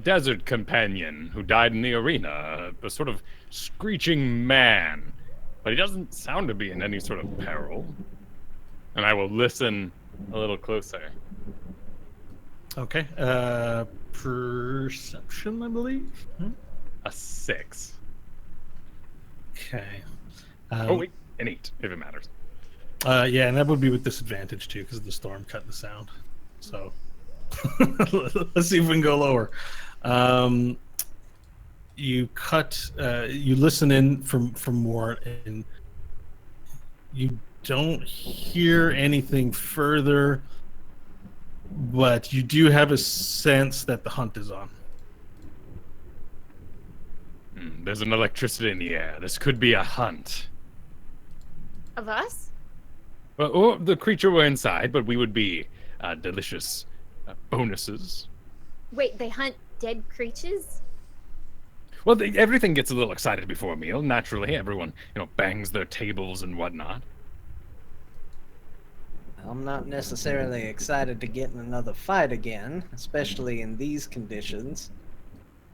desert companion who died in the arena, a sort of screeching man. But he doesn't sound to be in any sort of peril. And I will listen a little closer. Okay. Perception, I believe. A 6. Okay. Oh, wait, an 8, if it matters. Yeah, and that would be with disadvantage too, because the storm cut the sound. So let's see if we can go lower. You listen in for more, and you don't hear anything further, but you do have a sense that the hunt is on. There's an electricity in the air. This could be a hunt. Of us? Well, or the creature were inside, but we would be delicious bonuses. Wait, they hunt dead creatures? Well, everything gets a little excited before a meal. Naturally, everyone, bangs their tables and whatnot. I'm not necessarily excited to get in another fight again, especially in these conditions.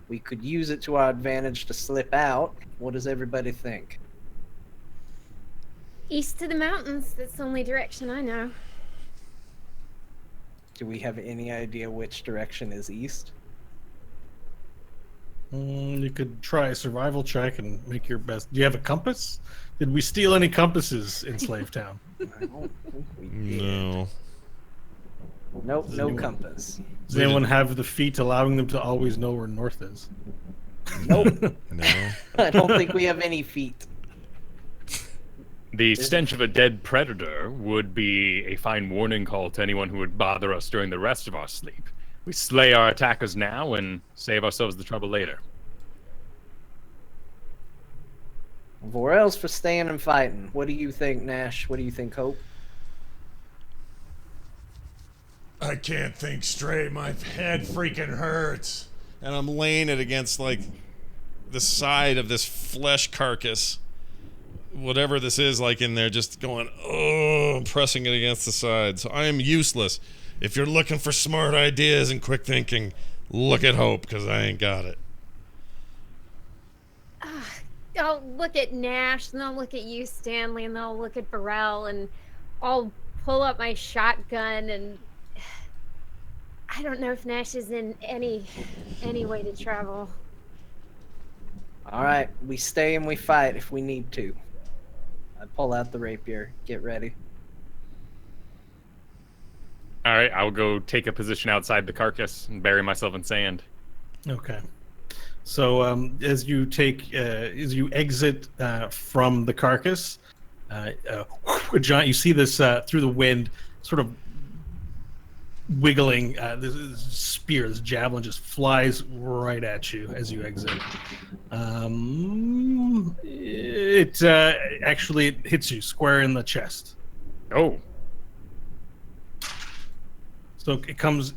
We could use it to our advantage to slip out. What does everybody think? East of the mountains. That's the only direction I know. Do we have any idea which direction is east? You could try a survival check and make your best. Do you have a compass? Did we steal any compasses in Slave Town? I don't think we did. No. Nope, no compass. Does anyone have the feat allowing them to always know where north is? Nope. No. I don't think we have any feet. The stench of a dead predator would be a fine warning call to anyone who would bother us during the rest of our sleep. We slay our attackers now and save ourselves the trouble later. Vorel's for staying and fighting. What do you think, Nash? What do you think, Hope? I can't think straight. My head freaking hurts. And I'm laying it against, like, the side of this flesh carcass. Whatever this is, like, in there, just going, oh, pressing it against the side. So I am useless. If you're looking for smart ideas and quick thinking, look at Hope, because I ain't got it. I'll look at Nash, and I'll look at you, Stanley, and then I'll look at Burrell, and I'll pull up my shotgun, and I don't know if Nash is in any way to travel. All right, we stay and we fight if we need to. I pull out the rapier. Get ready. All right, I'll go take a position outside the carcass and bury myself in sand. Okay. So as you exit from the carcass, John, you see this through the wind, sort of wiggling. This spear, this javelin, just flies right at you as you exit. It actually hits you square in the chest. Oh, So it comes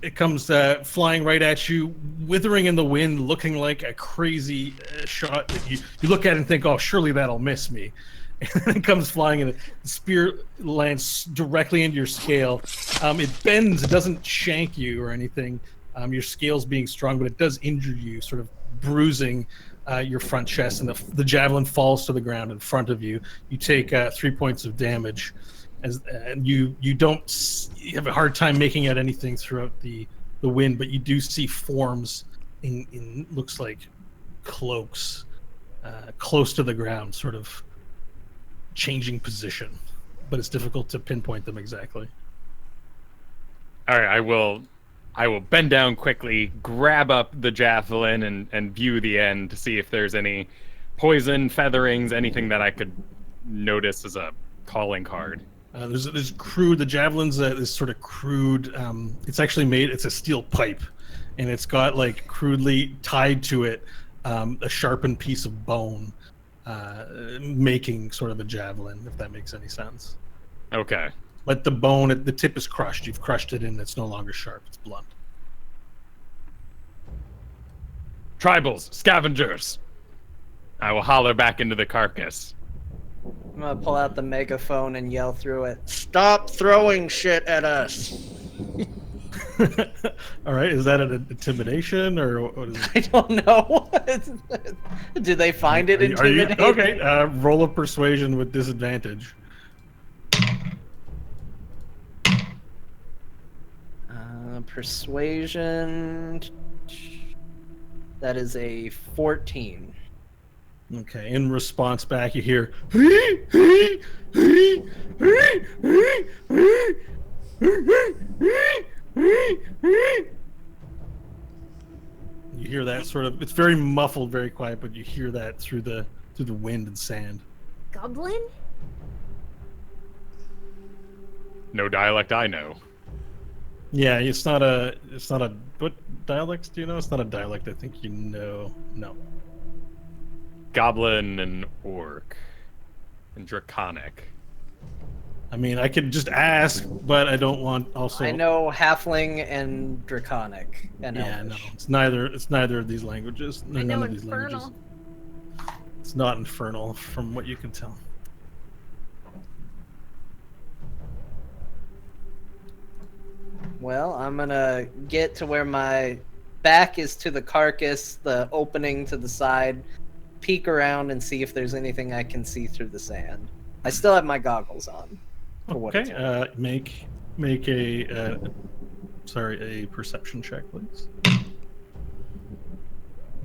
flying right at you, withering in the wind, looking like a crazy shot that you look at it and think, oh, surely that'll miss me. And then it comes flying and the spear lands directly into your scale. It bends, it doesn't shank you or anything. Your scales being strong, but it does injure you, sort of bruising your front chest, and the javelin falls to the ground in front of you. You take 3 points of damage. And you have a hard time making out anything throughout the wind, but you do see forms in looks like cloaks close to the ground, sort of changing position, but it's difficult to pinpoint them exactly. all right. I will bend down quickly, grab up the javelin, and view the end to see if there's any poison, featherings, anything that I could notice as a calling card. There's crude. The javelin's this sort of crude. It's actually made. It's a steel pipe, and it's got like crudely tied to it a sharpened piece of bone, making sort of a javelin. If that makes any sense. Okay. But the bone at the tip is crushed. You've crushed it, and it's no longer sharp. It's blunt. Tribals, scavengers. I will holler back into the carcass. I'm gonna pull out the megaphone and yell through it. Stop throwing shit at us. All right, is that an intimidation or what is it? I don't know. Do they find it intimidating? Okay, roll a persuasion with disadvantage. Persuasion. That is a 14. Okay, in response back, you hear. You hear that sort of. It's very muffled, very quiet, but you hear that through the wind and sand. Goblin? No dialect I know. Yeah, it's not a. What dialects do you know? It's not a dialect. I think you know. No. Goblin and orc. And draconic. I mean, I could just ask, but I don't want also. I know halfling and draconic and Yeah, no, elvish. it's neither. It's neither of these languages. I know None of these languages. infernal. It's not infernal, from what you can tell. Well, I'm gonna get to where my back is to the carcass, the opening to the side, peek around and see if there's anything I can see through the sand. I still have my goggles on. For what it's Okay, worth. make a perception check, please.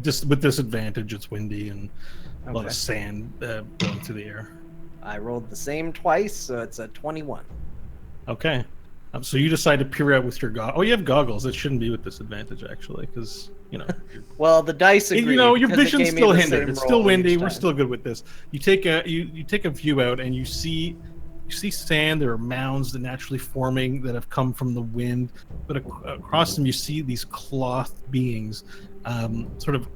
Just with disadvantage, it's windy and a lot Okay. of sand blowing through the air. I rolled the same twice, so it's a 21. Okay, so you decide to peer out with your goggles. Oh, you have goggles. It shouldn't be with disadvantage actually, because you know. Well, the dice agree. Your because it vision's gave me still the hindered. same It's roll still each windy. We're time. still good with this. You take a view out and you see sand. There are mounds that naturally forming that have come from the wind, but across them you see these cloth beings, sort of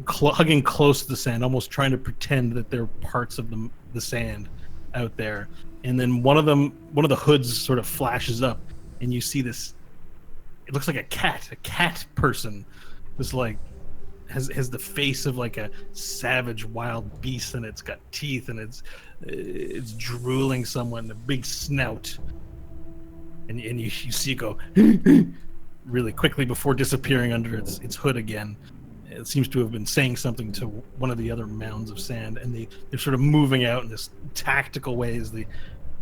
hugging close to the sand, almost trying to pretend that they're parts of the sand out there. And then one of the hoods sort of flashes up, and you see this. It looks like a cat person. This like has the face of like a savage wild beast, and it's got teeth, and it's drooling someone, a big snout, and you see it go really quickly before disappearing under its hood again. It seems to have been saying something to one of the other mounds of sand, and they're sort of moving out in this tactical way as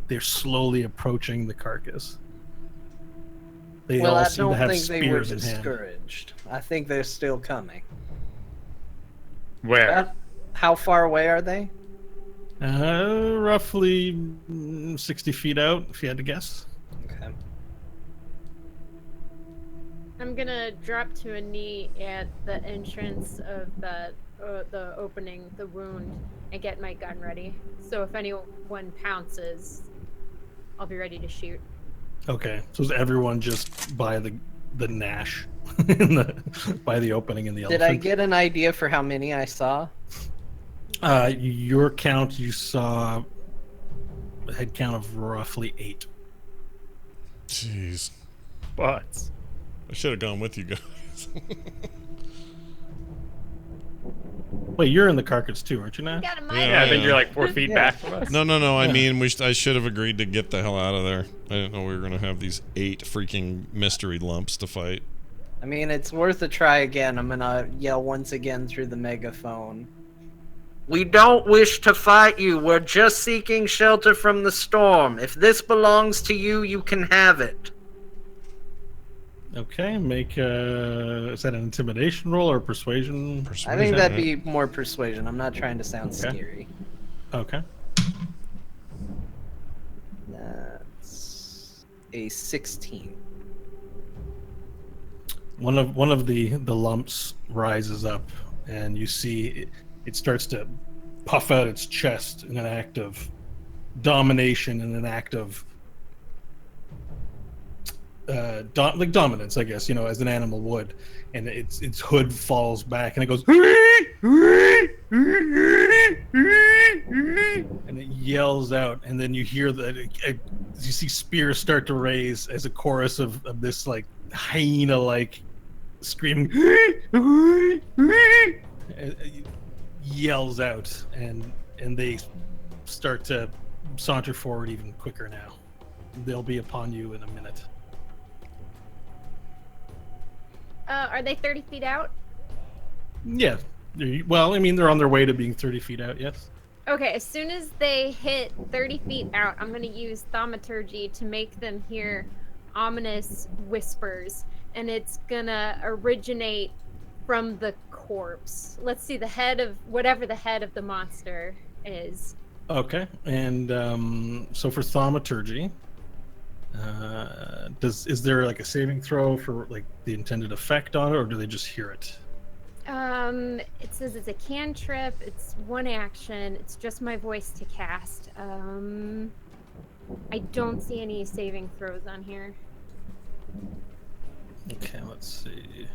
they're slowly approaching the carcass. They Well, all I seem to don't have think they were spears in hand. discouraged. I think they're still coming. Where? How far away are they? Roughly 60 feet out, if you had to guess. Okay. I'm gonna drop to a knee at the entrance of the opening, the wound, and get my gun ready. So if anyone pounces, I'll be ready to shoot. Okay, so is everyone just by the Nash, by the opening in the Did elephant? I get an idea for how many I saw? Your count, you saw a head count of roughly 8. Jeez. Butts. I should have gone with you guys. Wait, you're in the carcass too, aren't you, Nash? Got a mic. Yeah. Yeah, I think you're like 4 feet back from us. No. I Yeah. mean, I should have agreed to get the hell out of there. I didn't know we were going to have these 8 freaking mystery lumps to fight. I mean, it's worth a try again. I'm gonna yell once again through the megaphone. We don't wish to fight you. We're just seeking shelter from the storm. If this belongs to you, you can have it. Okay, make is that an intimidation roll or persuasion? I think that'd be more persuasion. I'm not trying to sound Okay. scary. Okay. That's a 16. One of the lumps rises up, and you see it starts to puff out its chest in an act of domination, in an act of like dominance, I guess, as an animal would. And its hood falls back, and it goes, and it yells out, and then you hear you see spears start to raise as a chorus of this like hyena-like screaming, yells out, and they start to saunter forward even quicker now. They'll be upon you in a minute. Are they 30 feet out? Yeah. Well, I mean, they're on their way to being 30 feet out, yes. Okay, as soon as they hit 30 feet out, I'm going to use thaumaturgy to make them hear ominous whispers, and it's going to originate from the corpse. Let's see, the head of whatever the head of the monster is. Okay, and so for thaumaturgy, is there like a saving throw for like the intended effect on it, or do they just hear it? It says it's a cantrip, it's one action, it's just my voice to cast. I don't see any saving throws on here. Okay, let's see.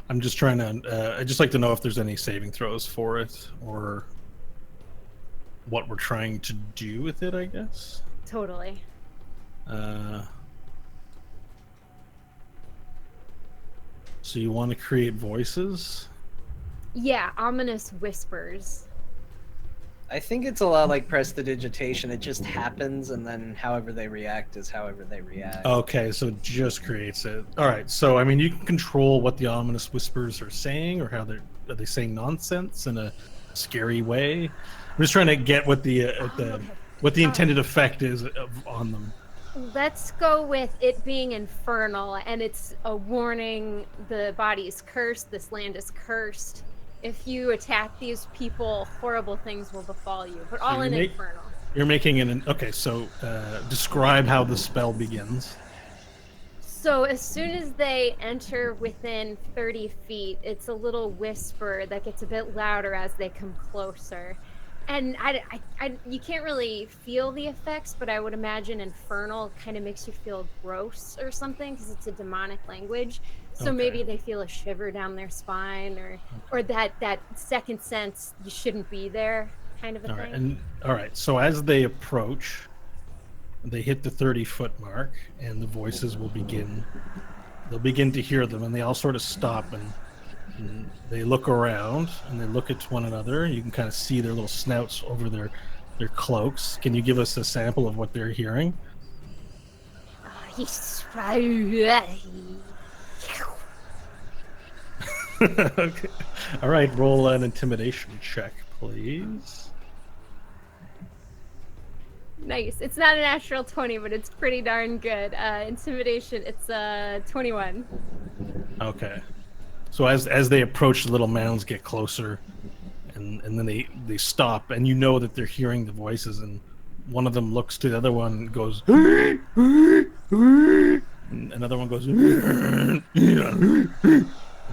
I'm just trying to, I'd just like to know if there's any saving throws for it, or what we're trying to do with it, I guess. Totally. So you want to create voices? Yeah, ominous whispers. I think it's a lot like prestidigitation. It just happens, and then however they react is however they react. Okay, so it just creates it. All right, so I mean, you can control what the ominous whispers are saying, or how are they saying nonsense in a scary way. I'm just trying to get what the intended effect is on them. Let's go with it being infernal, and it's a warning: the body is cursed, this land is cursed. If you attack these people, horrible things will befall you. But all in infernal. You're making an okay. So describe how the spell begins. So as soon as they enter within 30 feet, it's a little whisper that gets a bit louder as they come closer. And you can't really feel the effects, but I would imagine infernal kind of makes you feel gross or something because it's a demonic language. So maybe they feel a shiver down their spine, or that second sense you shouldn't be there kind of a thing. All right. So as they approach, they hit the 30-foot mark, and the voices will begin. They'll begin to hear them, and they all sort of stop and they look around and they look at one another. You can kind of see their little snouts over their cloaks. Can you give us a sample of what they're hearing? Okay. All right, roll an intimidation check, please. Nice. It's not a natural 20, but it's pretty darn good. Intimidation, it's 21. Okay. So as they approach, the little mounds get closer, and then they stop, and you know that they're hearing the voices, and one of them looks to the other one and goes, and another one goes, and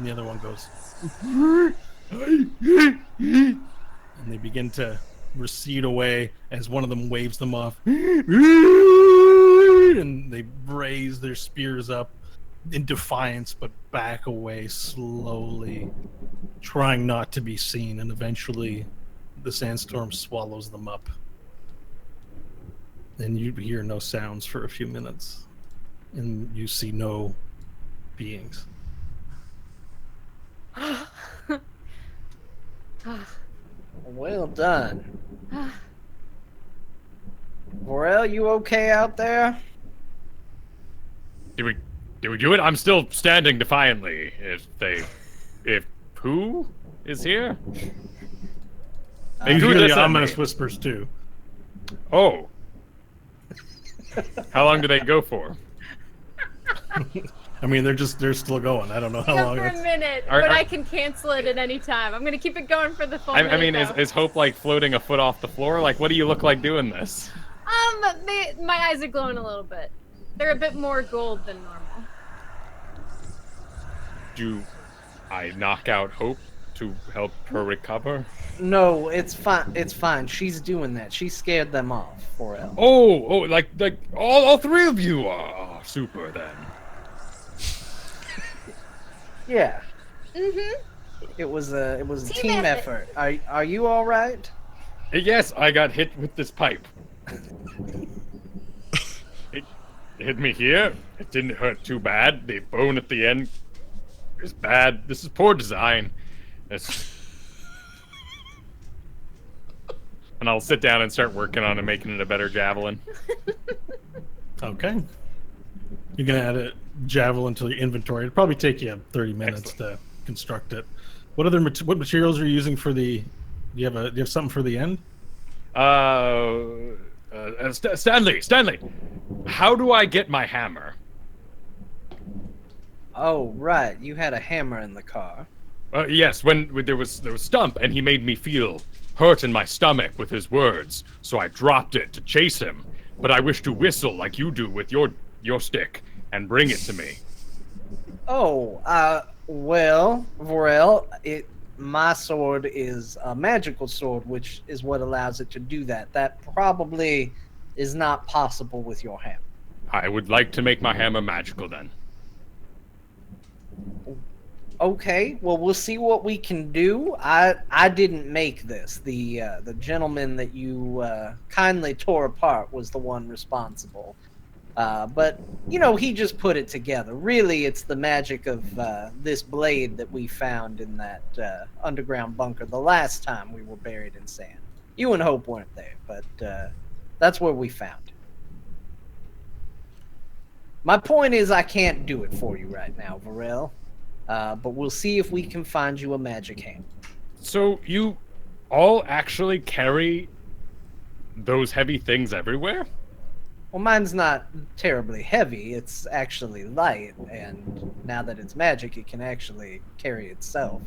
the other one goes, and they begin to recede away as one of them waves them off, and they raise their spears up in defiance, but back away slowly, trying not to be seen, and eventually the sandstorm swallows them up. And you hear no sounds for a few minutes, and you see no beings. Well done. Vorel, you okay out there? Did we do it? I'm still standing defiantly. If who is here? You Who hear did the that ominous name? whispers too. Oh. How long do they go for? I mean, they're still going. I don't know how Go long. for a minute, Are- but are- I can cancel it at any time. I'm gonna keep it going for the full I mean, minute, is Hope like floating a foot off the floor? Like, what do you look like doing this? my eyes are glowing a little bit. They're a bit more gold than normal. Do I knock out Hope to help her recover? No, it's fine. It's fine. She's doing that. She scared them off, Vorel. Oh, like all three of you are super then. Yeah. Mm-hmm. It was a Team team effort. effort. Are you all right? Yes, I got hit with this pipe. It hit me here. It didn't hurt too bad. The bone at the end is bad. This is poor design. and I'll sit down and start working on it, making it a better javelin. Okay. You're gonna add a javelin to your inventory. It'll probably take you 30 minutes to construct it. What other what materials are you using for the? Do you have something for the end? Stanley, how do I get my hammer? Oh, right. You had a hammer in the car. Yes, when there was Stump, and he made me feel hurt in my stomach with his words, so I dropped it to chase him. But I wish to whistle like you do with your stick and bring it to me. Oh, well, Vorel, my sword is a magical sword, which is what allows it to do that. That probably is not possible with your hammer. I would like to make my hammer magical then. Okay, well, we'll see what we can do. I didn't make this. The gentleman that you kindly tore apart was the one responsible. But, you know, he just put it together. Really, it's the magic of this blade that we found in that underground bunker the last time we were buried in sand. You and Hope weren't there, but that's where we found it. My point is I can't do it for you right now, Vorel. But we'll see if we can find you a magic hammer. So you all actually carry those heavy things everywhere? Well, mine's not terribly heavy. It's actually light, and now that it's magic, it can actually carry itself.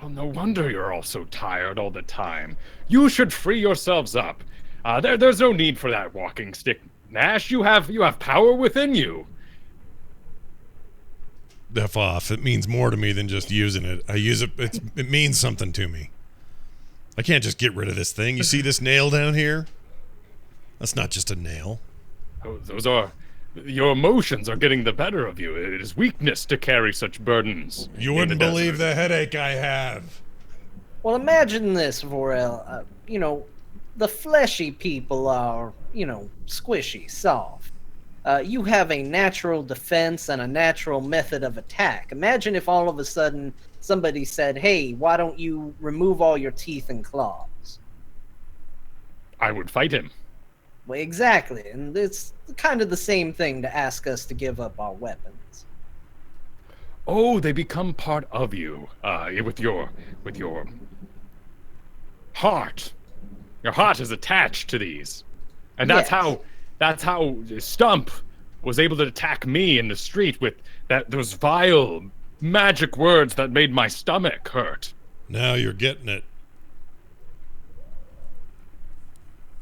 Well, no wonder you're all so tired all the time. You should free yourselves up. There's no need for that walking stick, Nash. You have power within you. F off. It means more to me than just using it. I use it. It means something to me. I can't just get rid of this thing. You see this nail down here? That's not just a nail. Those are... Your emotions are getting the better of you. It is weakness to carry such burdens. You wouldn't believe the headache I have. Well, imagine this, Vorel. You know, the fleshy people are, you know, squishy, soft. You have a natural defense and a natural method of attack. Imagine if all of a sudden somebody said, hey, why don't you remove all your teeth and claws? I would fight him. Well, exactly, and it's kind of the same thing to ask us to give up our weapons. Oh, they become part of you, with your heart. Your heart is attached to these, and that's how Stump was able to attack me in the street with those vile magic words that made my stomach hurt. Now you're getting it.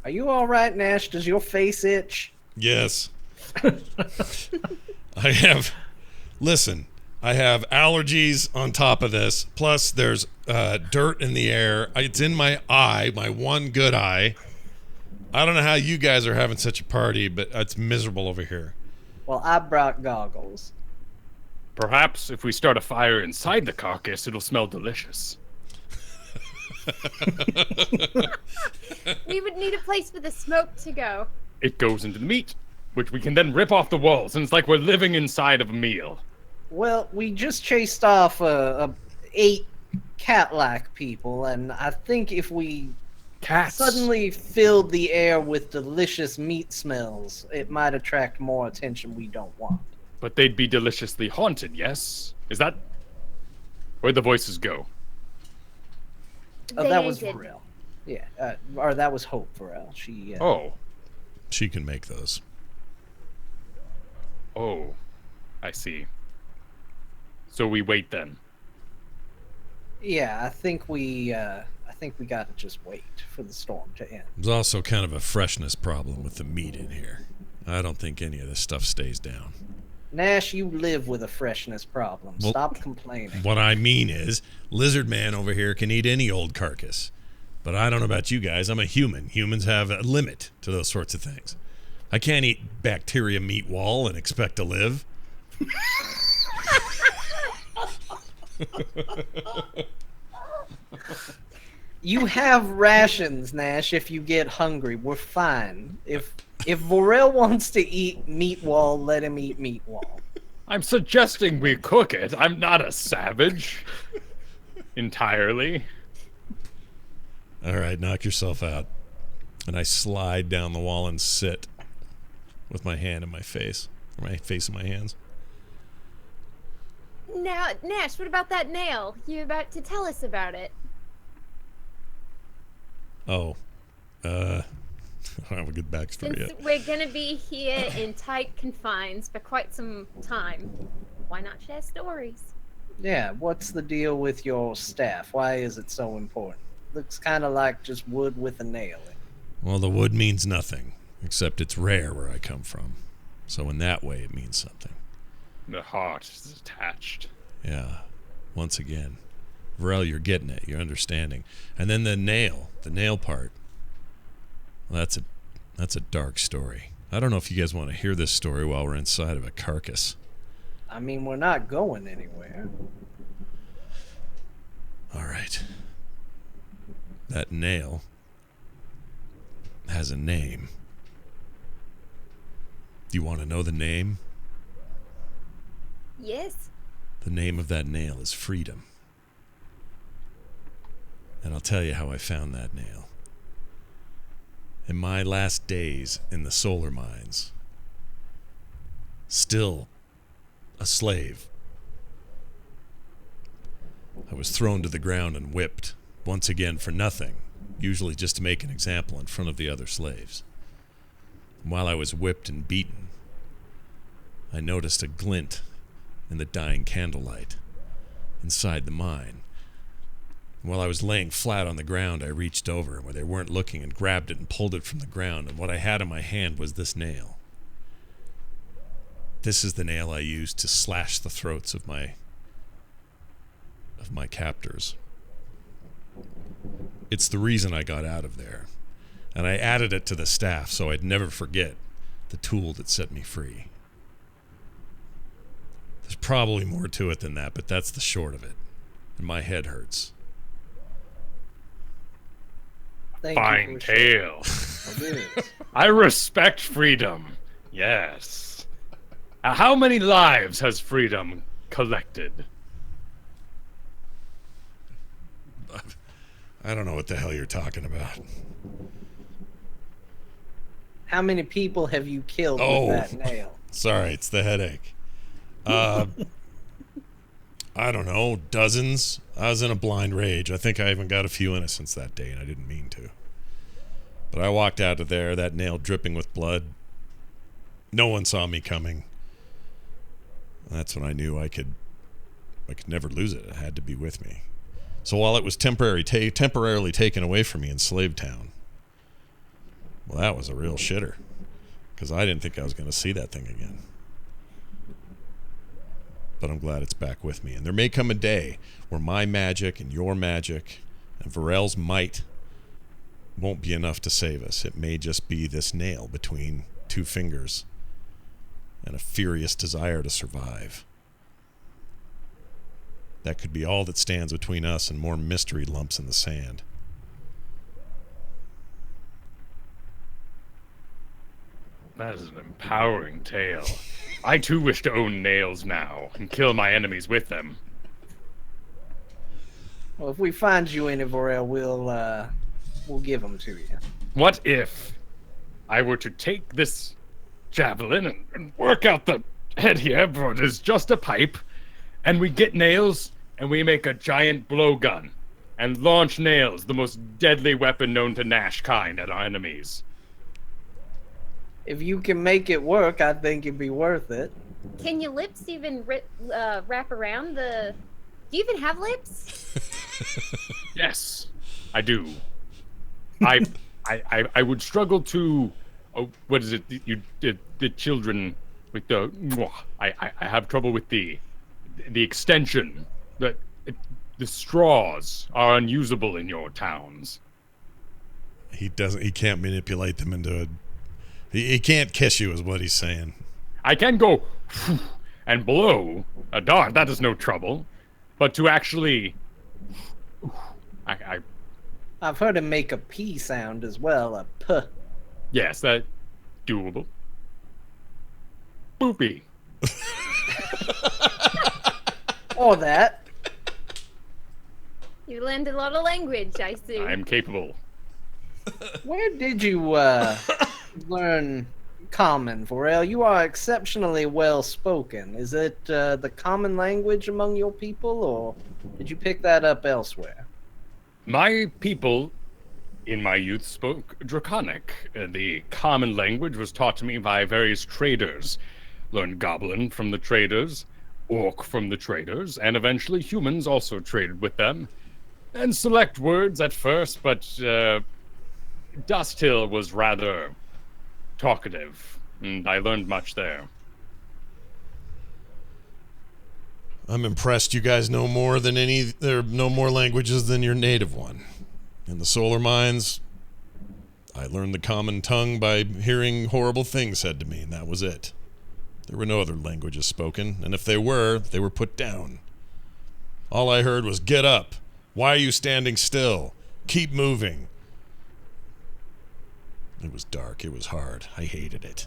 Are you all right, Nash? Does your face itch? Yes. I have... Listen, I have allergies on top of this. Plus, there's dirt in the air. It's in my eye, my one good eye. I don't know how you guys are having such a party, but it's miserable over here. Well, I brought goggles. Perhaps if we start a fire inside the carcass, it'll smell delicious. We would need a place for the smoke to go. It goes into the meat, which we can then rip off the walls, and it's like we're living inside of a meal. Well, we just chased off 8 cat-like people, and I think if we Cats. suddenly filled the air with delicious meat smells, it might attract more attention we don't want. But they'd be deliciously haunted, yes? Is that where'd the voices go? Oh, that was ended. Vorel. Yeah, or that was Hope Vorel. She. Oh. She can make those. Oh. I see. So we wait then. Yeah, I think we gotta just wait for the storm to end. There's also kind of a freshness problem with the meat in here. I don't think any of this stuff stays down. Nash, you live with a freshness problem. Well, Stop complaining. What I mean is, Lizard Man over here can eat any old carcass. But I don't know about you guys. I'm a human. Humans have a limit to those sorts of things. I can't eat bacteria meat wall and expect to live. You have rations, Nash, if you get hungry. We're fine. If Vorel wants to eat meat wall, let him eat meat wall. I'm suggesting we cook it. I'm not a savage. Entirely. All right, knock yourself out. And I slide down the wall and sit with my hand in my face, or my face in my hands. Now, Nash, what about that nail? You about to tell us about it? Oh, I don't have a good backstory Since yet. we're gonna be here in tight confines for quite some time, why not share stories? Yeah, what's the deal with your staff? Why is it so important? Looks kind of like just wood with a nail in it. Well, the wood means nothing, except it's rare where I come from. So in that way, it means something. The heart is attached. Yeah, once again. Varel, you're getting it. You're understanding. And then the nail part. Well, that's a dark story. I don't know if you guys want to hear this story while we're inside of a carcass. I mean, we're not going anywhere. All right. That nail has a name. Do you want to know the name? Yes. The name of that nail is Freedom. And I'll tell you how I found that nail. In my last days in the solar mines, still a slave, I was thrown to the ground and whipped, once again for nothing, usually just to make an example in front of the other slaves. And while I was whipped and beaten, I noticed a glint in the dying candlelight inside the mine. While I was laying flat on the ground, I reached over where they weren't looking and grabbed it and pulled it from the ground, and what I had in my hand was this nail. This is the nail I used to slash the throats of my captors. It's the reason I got out of there, and I added it to the staff so I'd never forget the tool that set me free. There's probably more to it than that, but that's the short of it, and my head hurts. Thank you Fine for sharing. tale. It is. I respect freedom. Yes. How many lives has freedom collected? I don't know what the hell you're talking about. How many people have you killed Oh. with that nail? Sorry, it's the headache. I don't know, dozens. I was in a blind rage. I think I even got a few innocents that day, and I didn't mean to. But I walked out of there, that nail dripping with blood. No one saw me coming. That's when I knew I could never lose it. It had to be with me. So while it was temporarily taken away from me in Slave Town, well, that was a real shitter, because I didn't think I was going to see that thing again. But I'm glad it's back with me. And there may come a day where my magic and your magic and Varel's might won't be enough to save us. It may just be this nail between two fingers and a furious desire to survive. That could be all that stands between us and more mystery lumps in the sand. That is an empowering tale. I too wish to own nails now and kill my enemies with them. Well, if we find you any, Vorel, we'll give them to you. What if I were to take this javelin and work out the head here, for it is just a pipe, and we get nails and we make a giant blowgun and launch nails, the most deadly weapon known to Nash kind, at our enemies? If you can make it work, I think it'd be worth it. Can your lips even wrap around the... Do you even have lips? Yes, I do. I would struggle to. Oh, what is it? The children with the. I have trouble with the extension. The straws are unusable in your towns. He can't manipulate them into a... He can't kiss you is what he's saying. I can go and blow a dart. That is no trouble. But to actually... I've heard him make a P sound as well, a P. Yes, that doable. Boopy. Or that. You learned a lot of language, I see. I'm capable. Where did you learn Common, Vorel? You are exceptionally well spoken. Is it the common language among your people, or did you pick that up elsewhere? My people in my youth spoke Draconic. The common language was taught to me by various traders. Learned Goblin from the traders, Orc from the traders, and eventually humans also traded with them. And select words at first, but Dust Hill was rather talkative, and I learned much there. I'm impressed you guys know more than know more languages than your native one. In the Solar Mines, I learned the common tongue by hearing horrible things said to me, and that was it. There were no other languages spoken, and if they were put down. All I heard was, "Get up! Why are you standing still? Keep moving!" It was dark, it was hard, I hated it.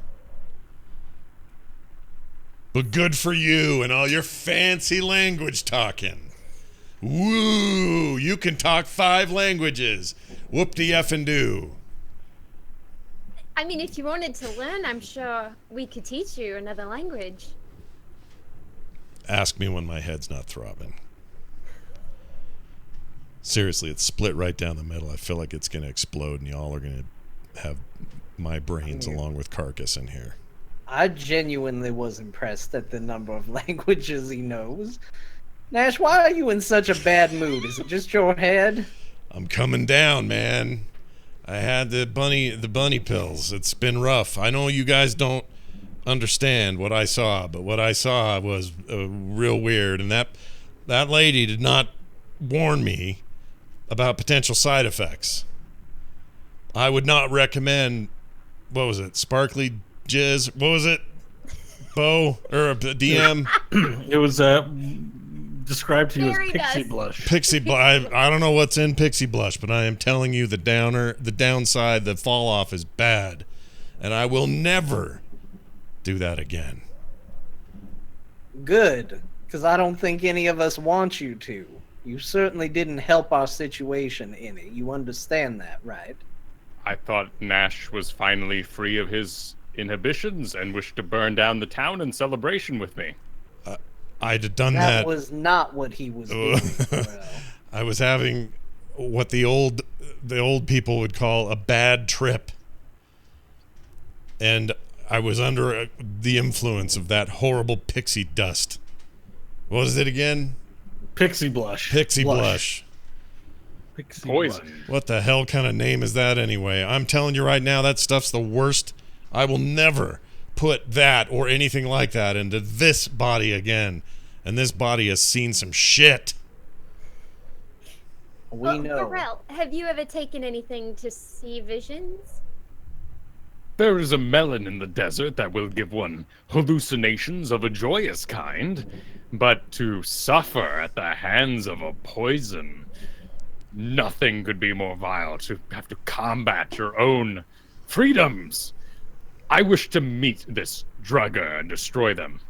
But good for you and all your fancy language talking. Woo! You can talk 5 languages. Whoop-de-effing-do. I mean, if you wanted to learn, I'm sure we could teach you another language. Ask me when my head's not throbbing. Seriously, it's split right down the middle. I feel like it's going to explode and y'all are going to have my brains along with carcass in here. I genuinely was impressed at the number of languages he knows. Nash, why are you in such a bad mood? Is it just your head? I'm coming down, man. I had the bunny pills. It's been rough. I know you guys don't understand what I saw, but what I saw was real weird. And that lady did not warn me about potential side effects. I would not recommend, what was it, sparkly jizz? What was it? Bo? Or DM? It was described to you as Fairy pixie dust. blush. Pixie blush. I don't know what's in pixie blush, but I am telling you the downside, the fall off is bad. And I will never do that again. Good, because I don't think any of us want you to. You certainly didn't help our situation any. You understand that, right? I thought Nash was finally free of his inhibitions and wished to burn down the town in celebration with me. I'd have done That that. was not what he was doing. Vorel. I was having what the old people would call a bad trip. And I was under the influence of that horrible pixie dust. What was it again? Pixie blush. Pixie blush. Pixie Poison. blush. What the hell kind of name is that anyway? I'm telling you right now, that stuff's the worst. I will never put that or anything like that into this body again. And this body has seen some shit. We know. Pharrell, have you ever taken anything to see visions? There is a melon in the desert that will give one hallucinations of a joyous kind, but to suffer at the hands of a poison, nothing could be more vile. To have to combat your own freedoms. I wish to meet this drugger and destroy them.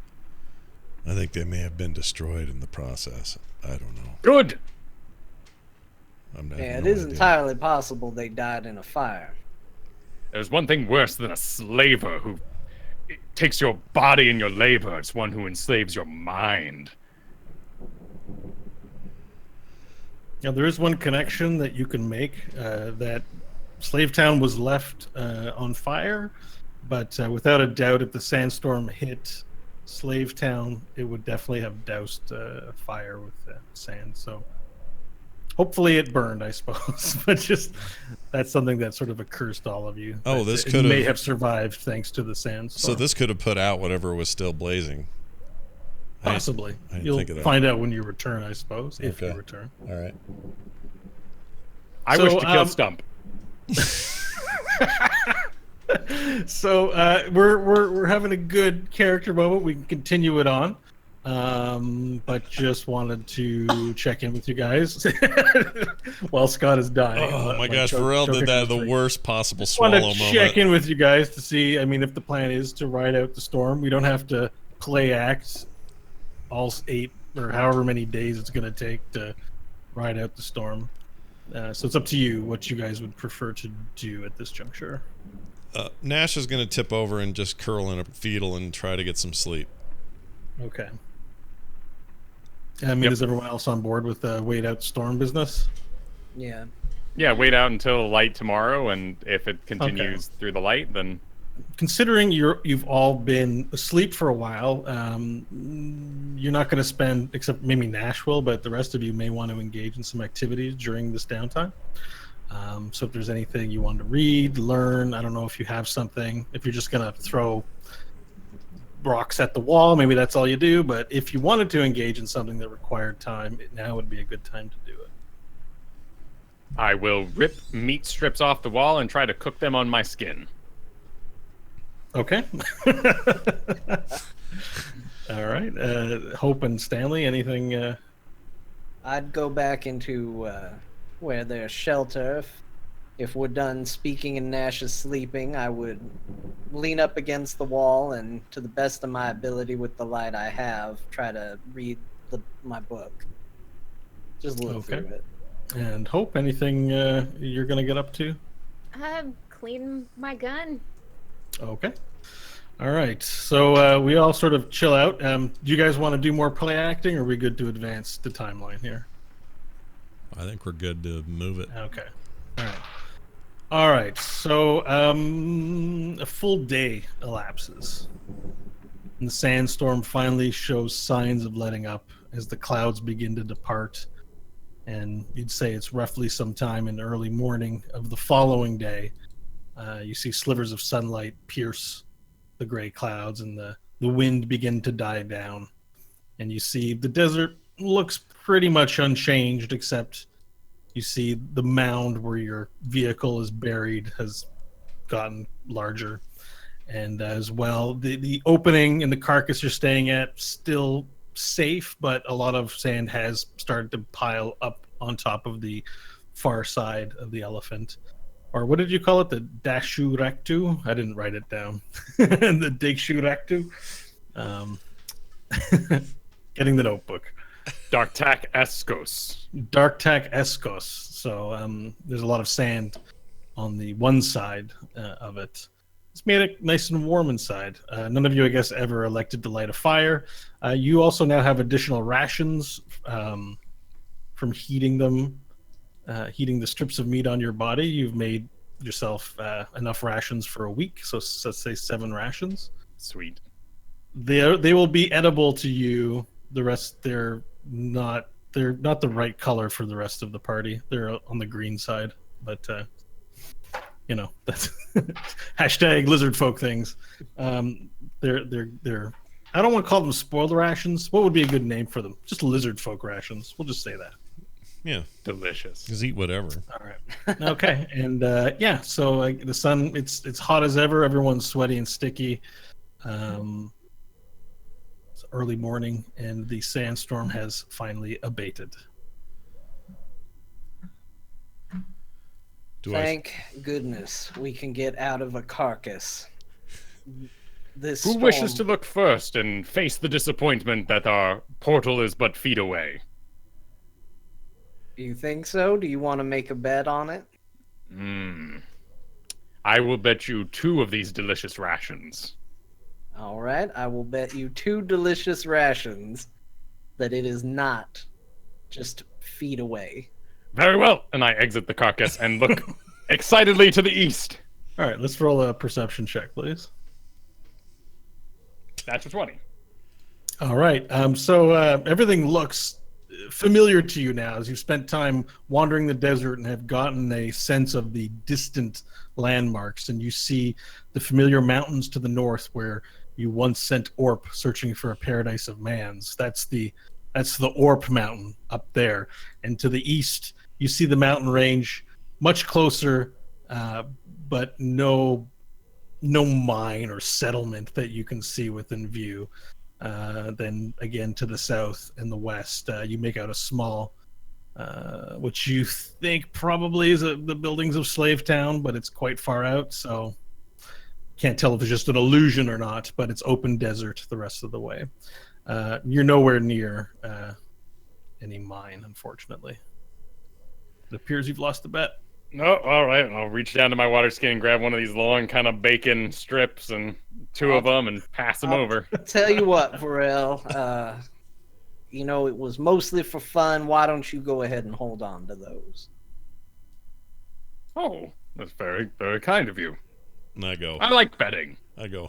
I think they may have been destroyed in the process. I don't know. Good. Yeah, it is entirely possible they died in a fire. There's one thing worse than a slaver who takes your body and your labor. It's one who enslaves your mind. Now, there is one connection that you can make, that Slavetown was left on fire, but without a doubt, if the sandstorm hit Slavetown, it would definitely have doused fire with sand. So hopefully it burned, I suppose. But just that's something that sort of occurs to all of you. Oh, that this it could may have- have survived thanks to the sandstorm. So this could have put out whatever was still blazing. Possibly. I didn't You'll think of that. find out when you return, I suppose, if you Okay. return. All right. I So, wish to kill Stump. So we're having a good character moment. We can continue it on, but just wanted to check in with you guys while Scott is dying. Oh my gosh, Pharrell did that the worst possible swallow Wanted to moment. check in with you guys to see. I mean, if the plan is to ride out the storm, we don't have to play act all 8 or however many days it's going to take to ride out the storm. So it's up to you what you guys would prefer to do at this juncture. Nash is going to tip over and just curl in a fetal and try to get some sleep. Okay. I mean, Yep. is everyone else on board with the wait out storm business? Yeah. Yeah, wait out until light tomorrow, and if it continues through the light, then Considering you've all been asleep for a while, you're not going to spend, except maybe Nashville, but the rest of you may want to engage in some activities during this downtime. So if there's anything you want to read, learn, I don't know if you have something. If you're just going to throw rocks at the wall, maybe that's all you do. But if you wanted to engage in something that required time, now would be a good time to do it. I will rip meat strips off the wall and try to cook them on my skin. Okay. All right. Hope and Stanley, anything? I'd go back into where there's shelter. If we're done speaking and Nash is sleeping, I would lean up against the wall and, to the best of my ability with the light I have, try to read my book. Just look Okay. through it. And Hope, anything you're going to get up to? Clean my gun. Okay. All right. So we all sort of chill out. Do you guys want to do more play acting, or are we good to advance the timeline here? I think we're good to move it. Okay. All right. All right. So a full day elapses. And the sandstorm finally shows signs of letting up as the clouds begin to depart. And you'd say it's roughly sometime in the early morning of the following day. You see slivers of sunlight pierce the gray clouds, and the wind begin to die down. And you see the desert looks pretty much unchanged, except you see the mound where your vehicle is buried has gotten larger. And as well, the opening in the carcass you're staying at still safe, but a lot of sand has started to pile up on top of the far side of the elephant. Or what did you call it? The Dashu Rectu? I didn't write it down. The Digshu Rectu. Getting the notebook. Darktak Eskos. Darktak Eskos. So there's a lot of sand on the one side of it. It's made it nice and warm inside. None of you, I guess, ever elected to light a fire. You also now have additional rations from heating them. Heating the strips of meat on your body. You've made yourself enough rations for a week, so let's say 7 rations. Sweet. They will be edible to you. The rest, they're not the right color for the rest of the party. They're on the green side, but that's hashtag lizard folk things. They're I don't want to call them spoiled rations. What would be a good name for them? Just lizard folk rations. We'll just say that. Yeah, Delicious. just eat whatever. All right. Okay. And so the sun, it's hot as ever. Everyone's sweaty and sticky. It's early morning, and the sandstorm has finally abated. Thank goodness we can get out of a carcass. This Who wishes to look first and face the disappointment that our portal is but feet away? You think so? Do you want to make a bet on it? I will bet you 2 of these delicious rations. All right, I will bet you 2 delicious rations that it is not just feet away. Very well. And I exit the carcass and look excitedly to the east. All right. Let's roll a perception check, please. That's a 20. All right. So everything looks familiar to you now as you've spent time wandering the desert and have gotten a sense of the distant landmarks, and you see the familiar mountains to the north where you once sent Orp searching for a paradise of mans. That's the Orp mountain up there. And to the east, you see the mountain range much closer, but no mine or settlement that you can see within view. Then again to the south and the west, you make out a small, which you think probably is the buildings of Slave Town, but it's quite far out, so can't tell if it's just an illusion or not, but it's open desert the rest of the way. You're nowhere near any mine, unfortunately. It appears you've lost the bet. No, all right. I'll reach down to my water skin and grab one of these long kind of bacon strips and two of them and pass them over. Tell you what, Varel, you know, it was mostly for fun. Why don't you go ahead and hold on to those? Oh, that's very, very kind of you. And I go. I like betting. I go.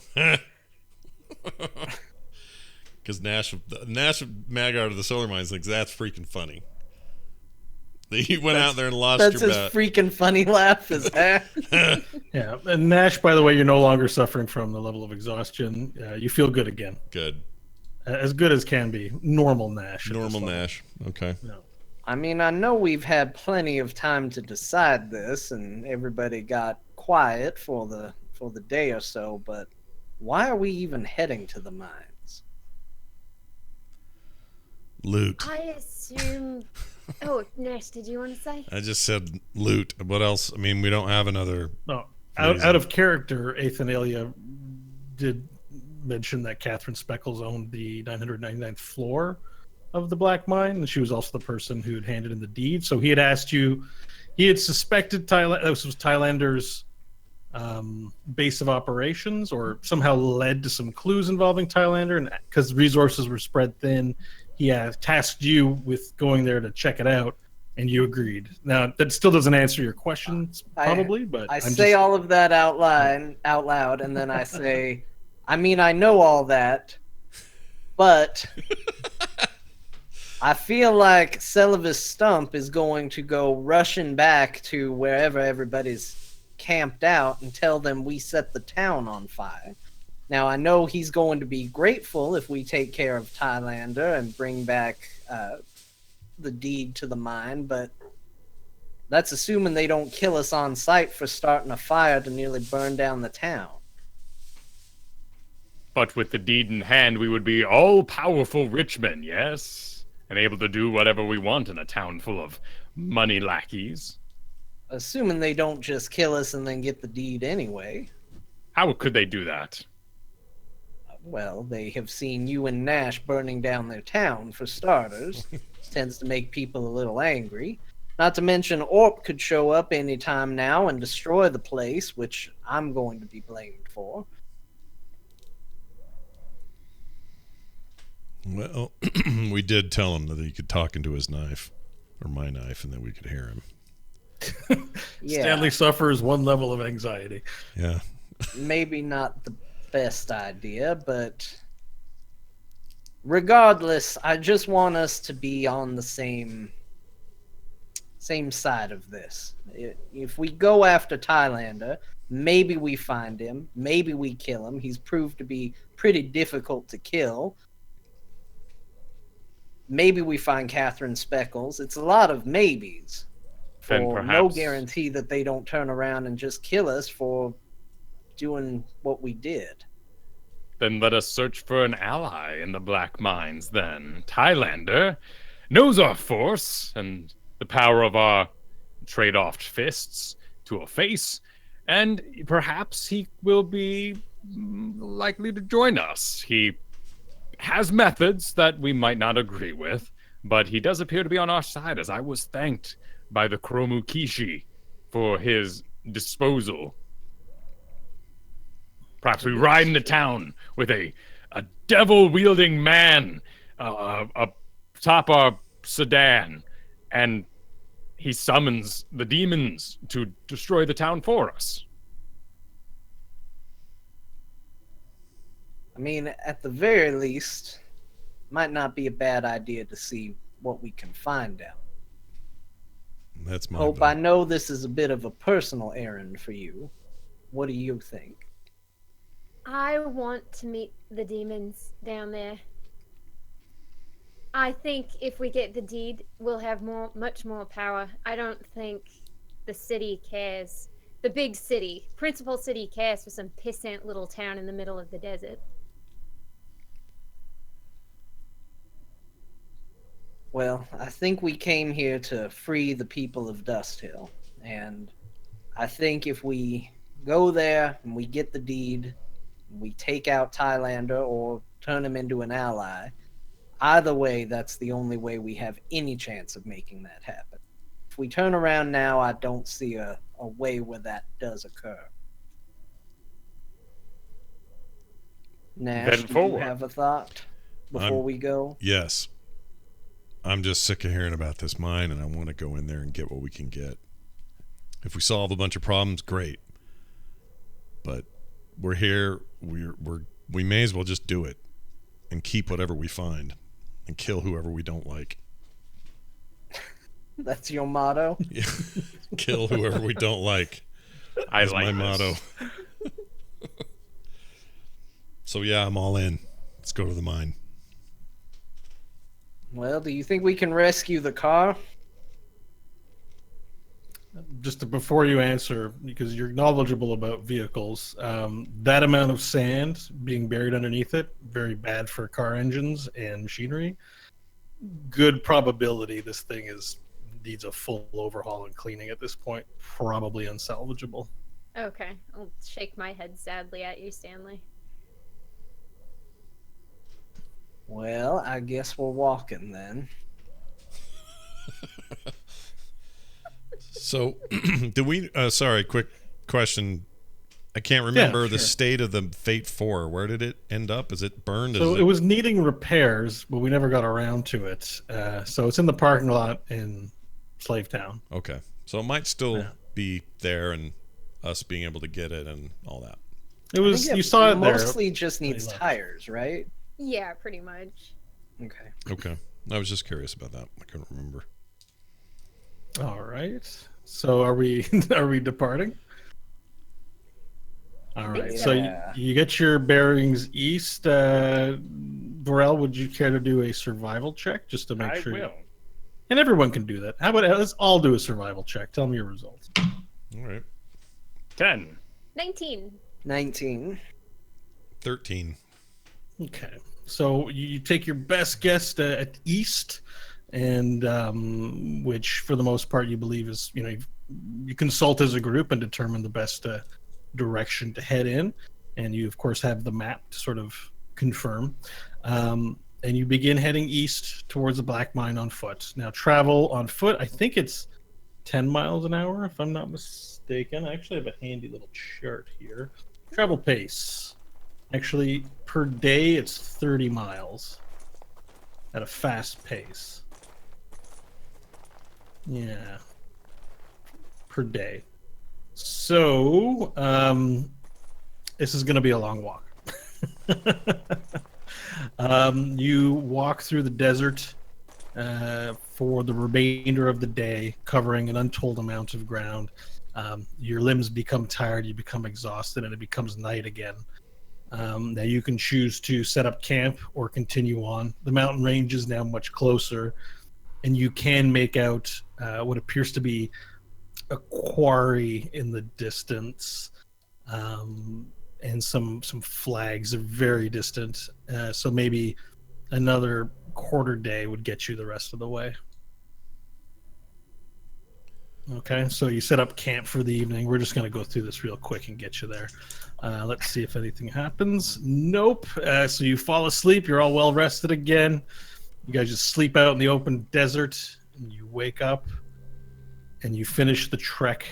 Because Nash Magard of the Solar Mines thinks that's freaking funny. He went out there and lost That's your his bet. freaking funny laugh, is that? Yeah, and Nash, by the way, you're no longer suffering from the level of exhaustion. You feel good again. Good. As good as can be. Normal Nash. at this Normal level. Nash. Okay. No. I mean, I know we've had plenty of time to decide this, and everybody got quiet for the day or so, but why are we even heading to the mines? Loot. I assume. Oh, Nash, did you want to say? I just said loot. What else? I mean, we don't have another. No. Reason. Out of character, Athanalia did mention that Catherine Speckles owned the 999th floor of the Black Mine, and she was also the person who'd handed in the deed. So he had asked you, he had suspected this was Thailander's base of operations, or somehow led to some clues involving Thailander, and because resources were spread thin, he tasked you with going there to check it out, and you agreed. Now, that still doesn't answer your questions, probably, but I say all of that out loud, and then I say, I mean, I know all that, but I feel like Celivis Stump is going to go rushing back to wherever everybody's camped out and tell them we set the town on fire. Now, I know he's going to be grateful if we take care of Thailander and bring back the deed to the mine, but that's assuming they don't kill us on sight for starting a fire to nearly burn down the town. But with the deed in hand, we would be all-powerful rich men, yes? And able to do whatever we want in a town full of money lackeys. Assuming they don't just kill us and then get the deed anyway. How could they do that? Well, they have seen you and Nash burning down their town, for starters. Tends to make people a little angry. Not to mention Orp could show up anytime now and destroy the place, which I'm going to be blamed for. Well, we did tell him that he could talk into his knife, or my knife, and that we could hear him. Yeah, Stanley suffers one level of anxiety. Yeah. maybe not the best idea, but regardless, I just want us to be on the same side of this. If we go after Thailander, maybe we find him, maybe we kill him. He's proved to be pretty difficult to kill. Maybe we find Catherine Speckles. It's a lot of maybes. Then For perhaps- no guarantee that they don't turn around and just kill us for doing what we did. Then let us search for an ally in the Black Mines, then. Thailander knows our force and the power of our trade-off fists to a face, and perhaps he will be likely to join us. He has methods that we might not agree with, but he does appear to be on our side, as I was thanked by the Kromu Kishi for his disposal. Perhaps we ride into town with a devil-wielding man atop our sedan, and he summons the demons to destroy the town for us. I mean, at the very least, might not be a bad idea to see what we can find out. That's my Hope, vote. I know this is a bit of a personal errand for you. What do you think? I want to meet the demons down there. I think if we get the deed, we'll have much more power. I don't think the city cares. The big city, principal city, cares for some pissant little town in the middle of the desert. Well, I think we came here to free the people of Dust Hill, and I think if we go there and we get the deed, we take out Thailander or turn him into an ally, either way, that's the only way we have any chance of making that happen. if we turn around now, I don't see a way where that does occur. Nash, Then do you forward. have a thought before we go? Yes. I'm just sick of hearing about this mine, and I want to go in there and get what we can get. If we solve a bunch of problems, great. But we're here. We may as well just do it and keep whatever we find and kill whoever we don't like. That's your motto? Kill whoever we don't like. I That's like my this. motto. So yeah, I'm all in. Let's go to the mine. Well, do you think we can rescue the car? Before you answer, because you're knowledgeable about vehicles, that amount of sand being buried underneath it, very bad for car engines and machinery. Good probability this thing needs a full overhaul and cleaning at this point. Probably unsalvageable. Okay, I'll shake my head sadly at you, Stanley. Well, I guess we're walking then. So, do we? Sorry, quick question. I can't remember the sure. state of the Fate 4. Where did it end up? Is it burned? So Is it was needing repairs, but we never got around to it. So it's in the parking lot in Slavetown. Okay, so it might still Yeah. be there, and us being able to get it and all that. It was I think you saw it there. mostly just needs left. tires, right? Yeah, pretty much. Okay. Okay, I was just curious about that. I couldn't remember. All right. So are we are we departing? All right. So Yeah. you get your bearings east. Burrell, would you care to do a survival check just to make I sure? will. And everyone can do that. How about let's all do a survival check? Tell me your results. All right, 10. 19. 19. 13. Okay. So you take your best guess at east, and which for the most part you believe is, you consult as a group and determine the best direction to head in, and you of course have the map to sort of confirm. And you begin heading east towards the Black Mine on foot. Now travel on foot, I think it's 10 miles an hour if I'm not mistaken. I actually have a handy little chart here. Travel pace. Actually, per day, it's 30 miles at a fast pace. Yeah. Per day. So, this is going to be a long walk. You walk through the desert for the remainder of the day, covering an untold amount of ground. Your limbs become tired, you become exhausted, and it becomes night again. Now you can choose to set up camp or continue on. The mountain range is now much closer, and you can make out what appears to be a quarry in the distance, and some flags are very distant. So maybe another quarter day would get you the rest of the way. Okay, so you set up camp for the evening. We're just going to go through this real quick and get you there. Let's see if anything happens. Nope. So you fall asleep. You're all well rested again. You guys just sleep out in the open desert, and you wake up, and you finish the trek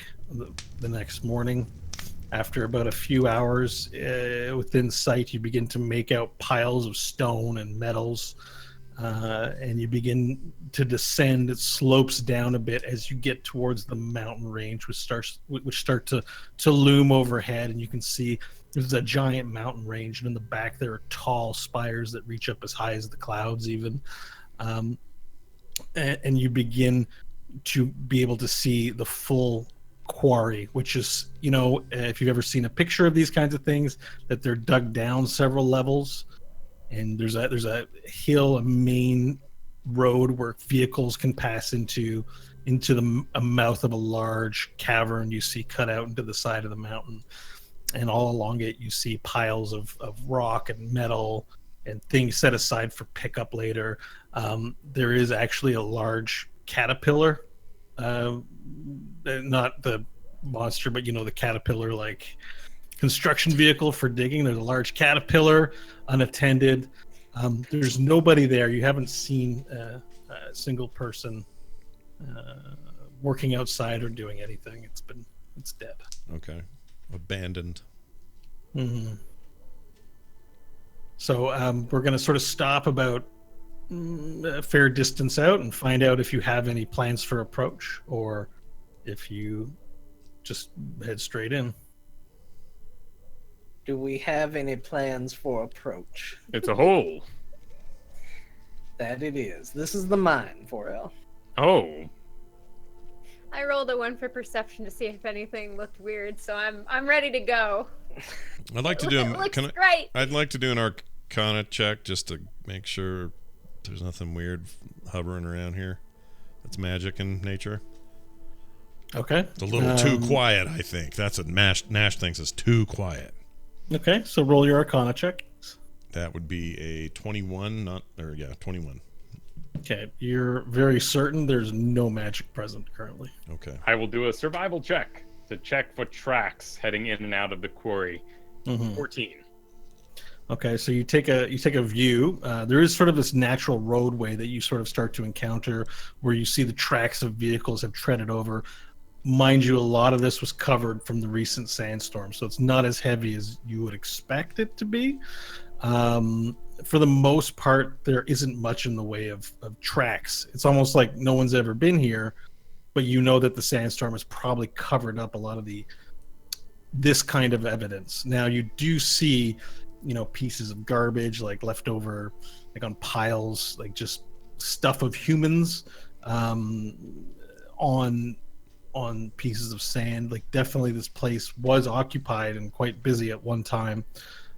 the next morning. After about a few hours within sight, you begin to make out piles of stone and metals. And you begin to descend. It slopes down a bit as you get towards the mountain range, which start to loom overhead, and you can see there's a giant mountain range, and in the back there are tall spires that reach up as high as the clouds even. And you begin to be able to see the full quarry, which is, if you've ever seen a picture of these kinds of things, that they're dug down several levels. And there's a hill, a main road where vehicles can pass into a mouth of a large cavern you see cut out into the side of the mountain. And all along it, you see piles of rock and metal and things set aside for pickup later. There is actually a large caterpillar, not the monster, but the caterpillar like construction vehicle for digging. There's a large caterpillar, unattended. There's nobody there. You haven't seen a single person working outside or doing anything. It's dead. Okay. Abandoned. Mm-hmm. So we're going to sort of stop about a fair distance out and find out if you have any plans for approach, or if you just head straight in. Do we have any plans for approach? It's a hole. That it is. This is the mine, 4L. Oh. I rolled a 1 for perception to see if anything looked weird, so I'm ready to go. I'd like to do It looks great. I'd like to do an Arcana check just to make sure there's nothing weird hovering around here. That's magic in nature. Okay. It's a little too quiet, I think. That's what Nash thinks is too quiet. Okay, so roll your Arcana check. That would be a 21, 21. Okay, you're very certain there's no magic present currently. Okay. I will do a survival check to check for tracks heading in and out of the quarry. Mm-hmm. 14. Okay, so you take a view. There is sort of this natural roadway that you sort of start to encounter, where you see the tracks of vehicles have treaded over. Mind you, a lot of this was covered from the recent sandstorm, so it's not as heavy as you would expect it to be. For the most part, there isn't much in the way of tracks. It's almost like no one's ever been here, but you know that the sandstorm has probably covered up a lot of this kind of evidence. Now you do see, pieces of garbage like left over, like on piles, like just stuff of humans, on pieces of sand. Like definitely this place was occupied and quite busy at one time,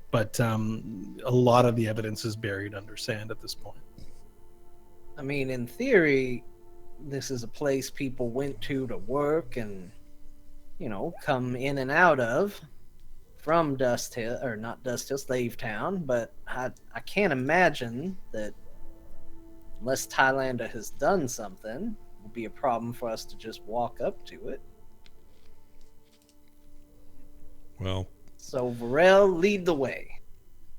but a lot of the evidence is buried under sand at this point. I mean, in theory, this is a place people went to work and, come in and out of from Dust Hill, or not Dust Hill, Slave Town. But I can't imagine that unless Thailander has done something, it will be a problem for us to just walk up to it. Well, so Varel, lead the way.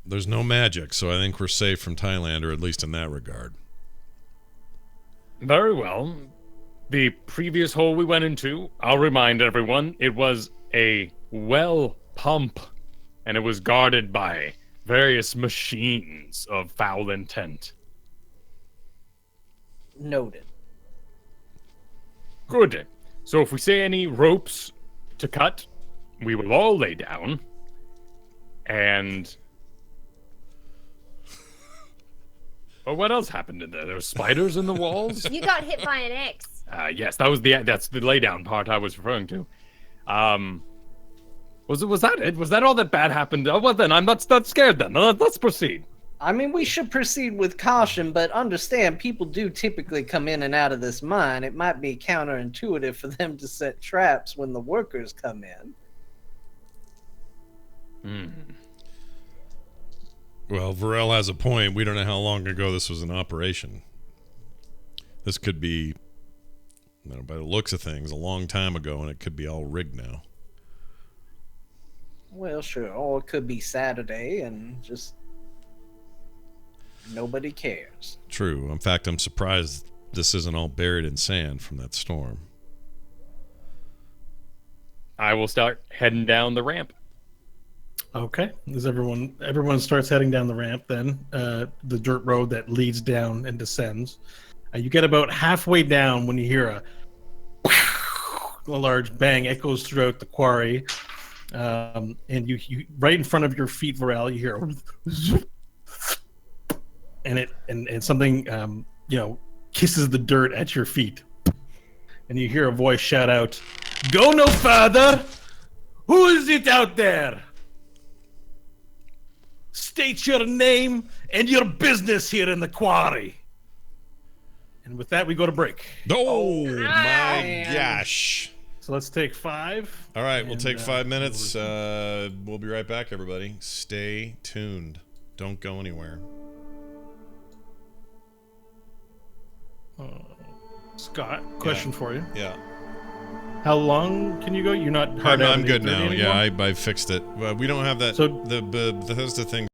there's no magic, so I think we're safe from Thailander, at least in that regard. Very well. The previous hole we went into, I'll remind everyone, it was a well pump, and it was guarded by various machines of foul intent. Noted. Good. So if we see any ropes to cut, we will all lay down. And... But what else happened in there? There were spiders in the walls? You got hit by an X. Yes, that's the lay down part I was referring to. Was that it? Was that all that bad happened? Oh, well then, I'm not scared then. Let's proceed. I mean, we should proceed with caution, but understand people do typically come in and out of this mine. It might be counterintuitive for them to set traps when the workers come in. Well, Varel has a point. We don't know how long ago this was in operation. This could be, by the looks of things, a long time ago, and it could be all rigged now. Well, sure. Or it could be Saturday and just nobody cares. True. In fact, I'm surprised this isn't all buried in sand from that storm. I will start heading down the ramp. Okay, as everyone starts heading down the ramp, then the dirt road that leads down and descends. You get about halfway down when you hear a large bang echoes throughout the quarry, and you right in front of your feet, Varel, you hear and something kisses the dirt at your feet, and you hear a voice shout out, "Go no further! Who is it out there? State your name and your business here in the quarry." And with that, we go to break. Oh my man. gosh. So let's take 5. All right, we'll And, take 5 minutes. We'll be right back, everybody. Stay tuned. Don't go anywhere. Scott, question for you. Yeah. How long can you go? You're not hard out I'm at good 8:30 now. anymore? Yeah, I fixed it. We don't have that. So- the Bethesda thing